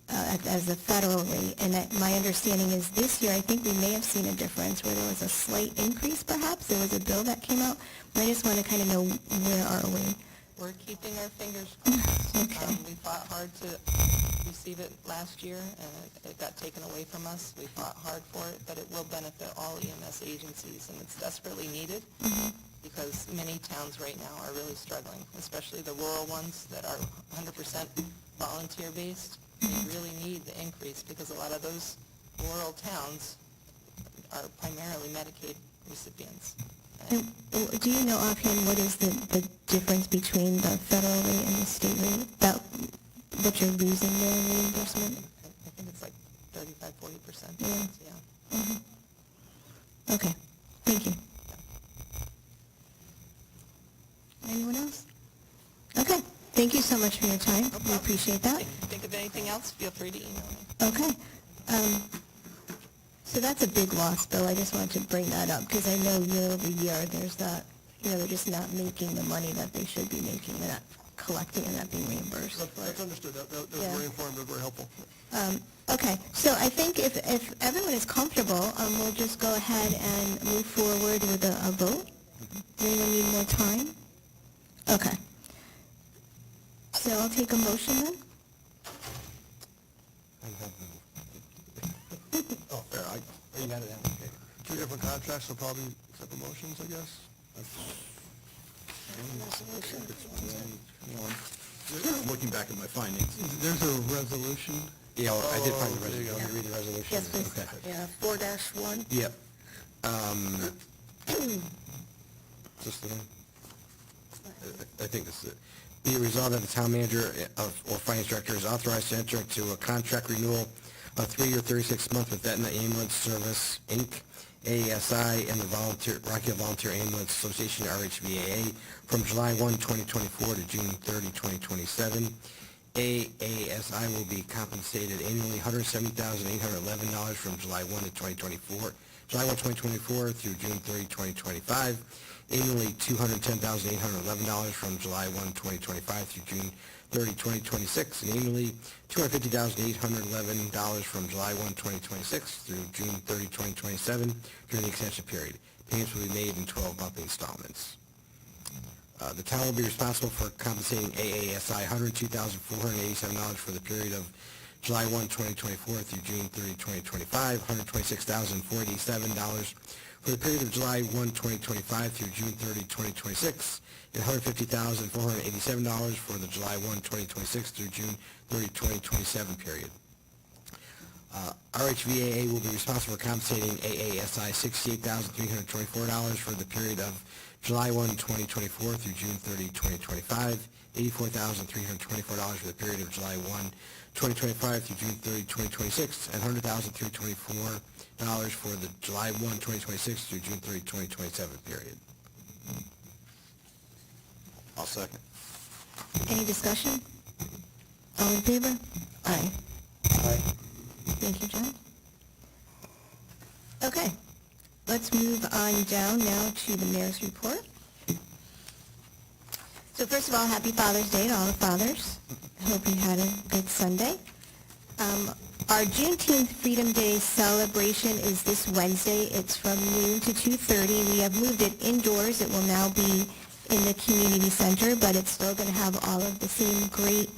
as the federal rate. And my understanding is this year, I think we may have seen a difference where there was a slight increase perhaps. There was a bill that came out. And I just want to kind of know, where are we? We're keeping our fingers crossed. Okay. We fought hard to receive it last year, and it got taken away from us. We fought hard for it, but it will benefit all EMS agencies, and it's desperately needed because many towns right now are really struggling, especially the rural ones that are 100% volunteer-based. They really need the increase because a lot of those rural towns are primarily Medicaid recipients. And do you know offhand what is the difference between the federal rate and the state rate? That you're losing the reimbursement? I think it's like 35-40%. Yeah. Yeah. Mm-hmm. Okay, thank you. Anyone else? Okay, thank you so much for your time. We appreciate that. If you think of anything else, feel free to email me. Okay. So that's a big loss, Bill. I just wanted to bring that up because I know year over year there's that, they're just not making the money that they should be making. They're not collecting and not being reimbursed. That's understood. That was Yeah. very informative, very helpful. Okay, so I think if everyone is comfortable, we'll just go ahead and move forward with a vote. Does anyone need more time? Okay. So I'll take a motion then. Oh, fair, You got it down, okay. Two different contracts, so probably separate motions, I guess? I'm looking back at my findings. There's a resolution. Yeah, well, I did find the there you resolution. go. Can you read the resolution? Yes, please. Okay. Yeah, 4-1. Yep. Just the one? I think this is it. Be it resolved that the town manager or finance director is authorized to enter into a contract renewal of 3-year, 36-month with Aetna Ambulance Service, Inc., AASI, and the Rocky Hill Volunteer Ambulance Association, RHVAA, from July 1, 2024 to June 30, 2027. AASI will be compensated annually $170,811 from July 1 to 2024, July 1, 2024 through June 30, 2025. Annually $210,811 from July 1, 2025 through June 30, 2026, and annually $250,811 from July 1, 2026 through June 30, 2027 during the extension period. Payments will be made in 12-month installments. The town will be responsible for compensating AASI $102,487 for the period of July 1, 2024 through June 30, 2025, $126,487 for the period of July 1, 2025 through June 30, 2026, and $150,487 for the July 1, 2026 through June 30, 2027 period. RHVAA will be responsible for compensating AASI $68,324 for the period of July 1, 2024 through June 30, 2025, $84,324 for the period of July 1, 2025 through June 30, 2026, and $100,324 for the July 1, 2026 through June 30, 2027 period. I'll second. Any discussion? All in favor? Aye. Aye. Thank you, John. Okay, let's move on down now to the mayor's report. So first of all, happy Father's Day to all the fathers. I hope you had a good Sunday. Our Juneteenth Freedom Day celebration is this Wednesday. It's from noon to 2:30. We have moved it indoors. It will now be in the community center, but it's still going to have all of the same great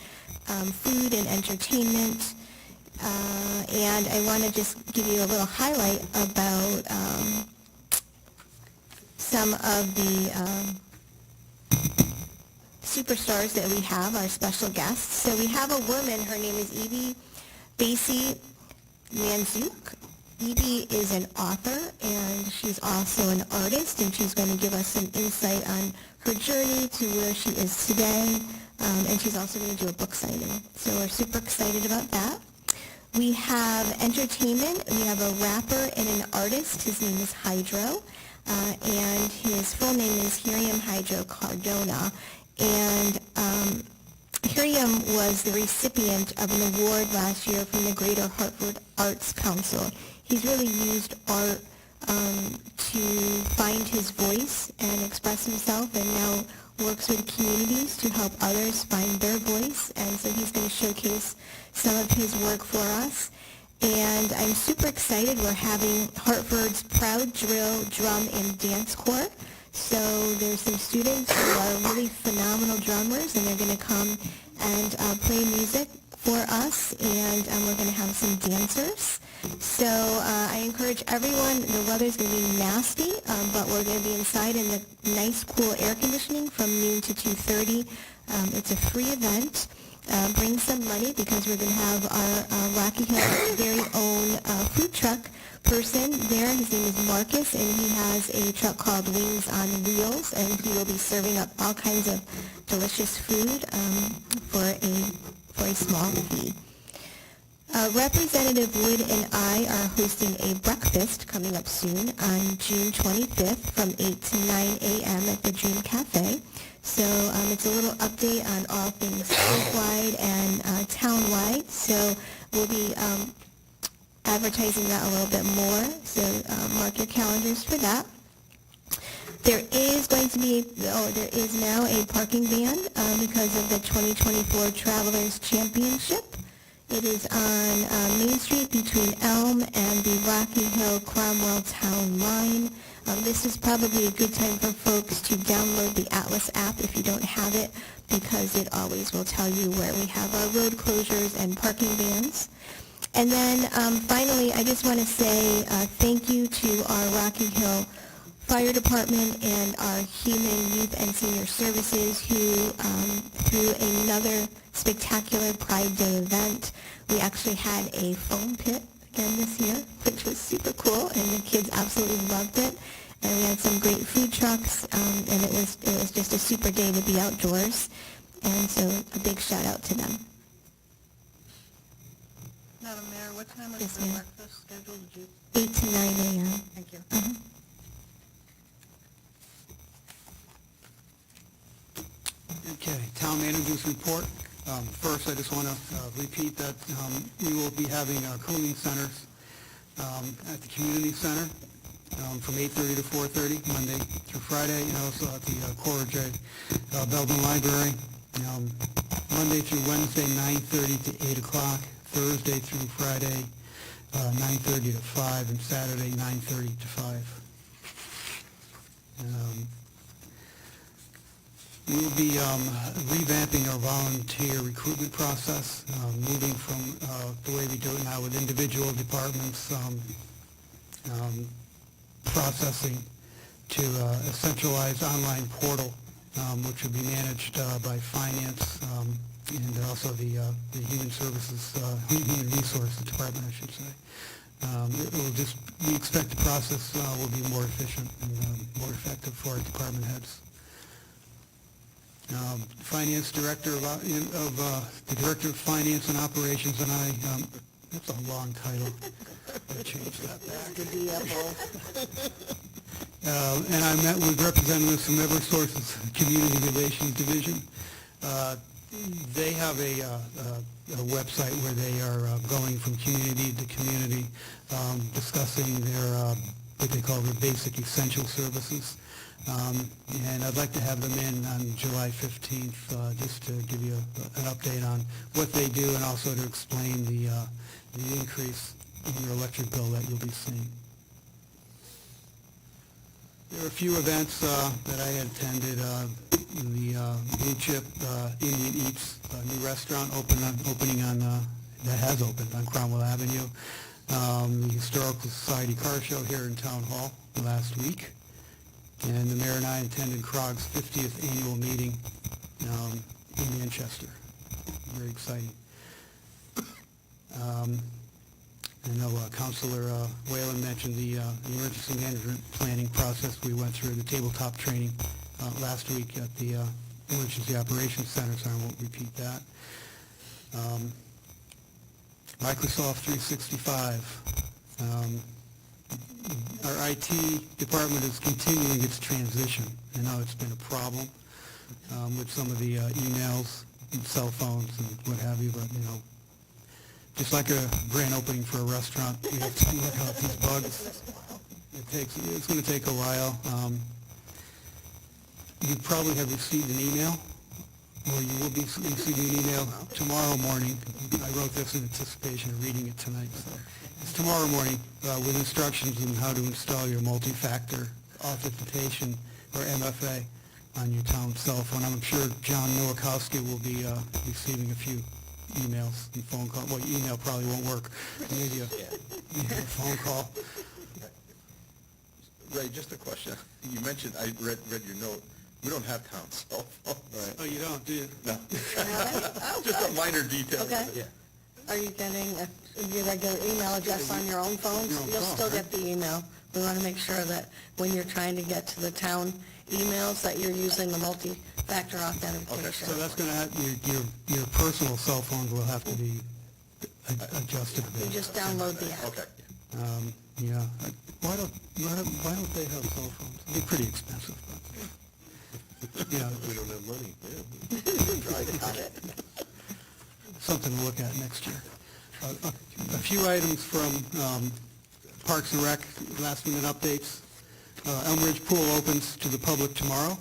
food and entertainment. And I want to just give you a little highlight about some of the superstars that we have, our special guests. So we have a woman, her name is Evie Basie Manzuk. Evie is an author, and she's also an artist, and she's going to give us some insight on her journey to where she is today, and she's also going to do a book signing. So we're super excited about that. We have entertainment. We have a rapper and an artist. His name is Hydro, and his full name is Hiriam Hydro Cardona. And Hiriam was the recipient of an award last year from the Greater Hartford Arts Council. He's really used art to find his voice and express himself, and now works with communities to help others find their voice. And so he's going to showcase some of his work for us. And I'm super excited. We're having Hartford's Proud Drill, Drum, and Dance Corps. So there's some students who are really phenomenal drummers, and they're going to come and play music for us, and we're going to have some dancers. So I encourage everyone, the weather's going to be nasty, but we're going to be inside in the nice, cool air conditioning from noon to 2:30. It's a free event. Bring some money, because we're going to have our Rocky Hill very own food truck person there. His name is Marcus, and he has a truck called Wings on Wheels, and he will be serving up all kinds of delicious food for a small fee. Representative Wood and I are hosting a breakfast coming up soon on June 25th from 8 to 9 a.m. at the Dream Cafe. So it's a little update on all things statewide and townwide. So we'll be advertising that a little bit more. So mark your calendars for that. There is going to be, there is now a parking ban because of the 2024 Travelers Championship. It is on Main Street between Elm and the Rocky Hill Cromwell Town line. This is probably a good time for folks to download the Atlas app if you don't have it, because it always will tell you where we have our road closures and parking bans. And then finally, I just want to say thank you to our Rocky Hill Fire Department and our Human Youth and Senior Services who, through another spectacular Pride Day event, we actually had a foam pit again this year, which was super cool, and the kids absolutely loved it. And we had some great food trucks, and it was just a super day to be outdoors. And so a big shout out to them. Madam Mayor, what time was Yes, the ma'am. breakfast scheduled? Did you? 8 to 9 a.m. Thank you. Okay, town manager's report. First, I just want to repeat that we will be having cooling centers at the community center from 8:30 to 4:30, Monday through Friday, and also at the Coleridge Belden Library, Monday through Wednesday, 9:30 to 8 o'clock, Thursday through Friday, 9:30 to 5, and Saturday, 9:30 to 5. We'll be revamping our volunteer recruitment process, moving from the way we do it now with individual departments processing to a centralized online portal, which will be managed by finance and also the human services, human resources department, I should say. We expect the process will be more efficient and more effective for our department heads. Finance Director the Director of Finance and Operations and I, that's a long title. I'll change that back. And I met with representatives from Eversource's Community Relations Division. They have a website where they are going from community to community, discussing their, what they call their basic essential services. And I'd like to have them in on July 15th, just to give you an update on what they do and also to explain the increase in your electric bill that you'll be seeing. There are a few events that I had attended. The Blue Chip Indian Eats new restaurant opening on that has opened on Cromwell Avenue. The Historical Society Car Show here in Town Hall last week. And the mayor and I attended CROG's 50th annual meeting in Manchester. Very exciting. I know Councilor Whalen mentioned the emergency management planning process we went through, the tabletop training last week at the Emergency Operations Center, so I won't repeat that. Microsoft 365. Our IT department is continuing its transition. I know it's been a problem with some of the emails and cell phones and what have you, but, just like a grand opening for a restaurant, we have to look out these bugs. It's going to take a while. You probably have received an email, or you will be receiving an email tomorrow morning. I wrote this in anticipation of reading it tonight. So it's tomorrow morning with instructions on how to install your multi-factor authentication, or MFA, on your town cell phone. I'm sure John Nowakowski will be receiving a few emails and phone calls. Well, your email probably won't work. Maybe a phone call. Ray, just a question. You mentioned, I read your note, we don't have town cell phones. Right. Oh, you don't, do you? No. Just a minor detail. Okay. Yeah. Are you getting your regular email address on your own phone? You'll still get the email. We want to make sure that when you're trying to get to the town emails, that you're using the multi-factor authentication. So that's going to have, your personal cell phones will have to be adjusted a You bit. just download the app. Okay. Yeah. Why don't they have cell phones? They're pretty expensive, but, yeah. We don't have money. Something to look at next year. A few items from Parks and Rec, last minute updates. Elm Ridge Pool opens to the public tomorrow.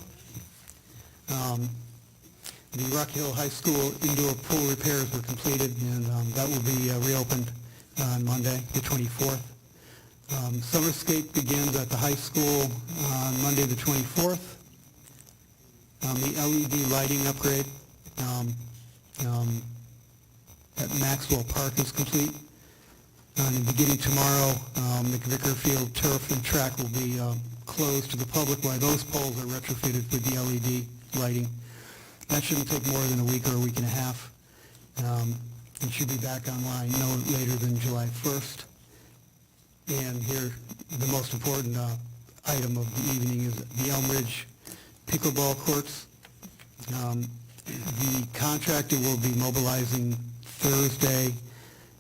The Rock Hill High School indoor pool repairs were completed, and that will be reopened on Monday, the 24th. Summerscape begins at the high school on Monday, the 24th. The LED lighting upgrade at Maxwell Park is complete. And beginning tomorrow, the Vicker Field turf and track will be closed to the public while those poles are retrofitted with the LED lighting. That shouldn't take more than a week or a week and a half. It should be back online no later than July 1st. And here, the most important item of the evening is the Elm Ridge pickleball courts. The contractor will be mobilizing Thursday,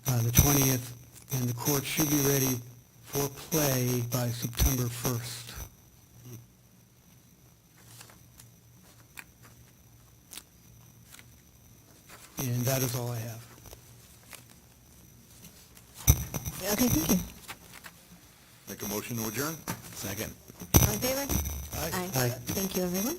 the 20th, and the courts should be ready for play by September 1st. And that is all I have. Okay, thank you. Make a motion to adjourn? Second. All in favor? Aye. Thank you, everyone.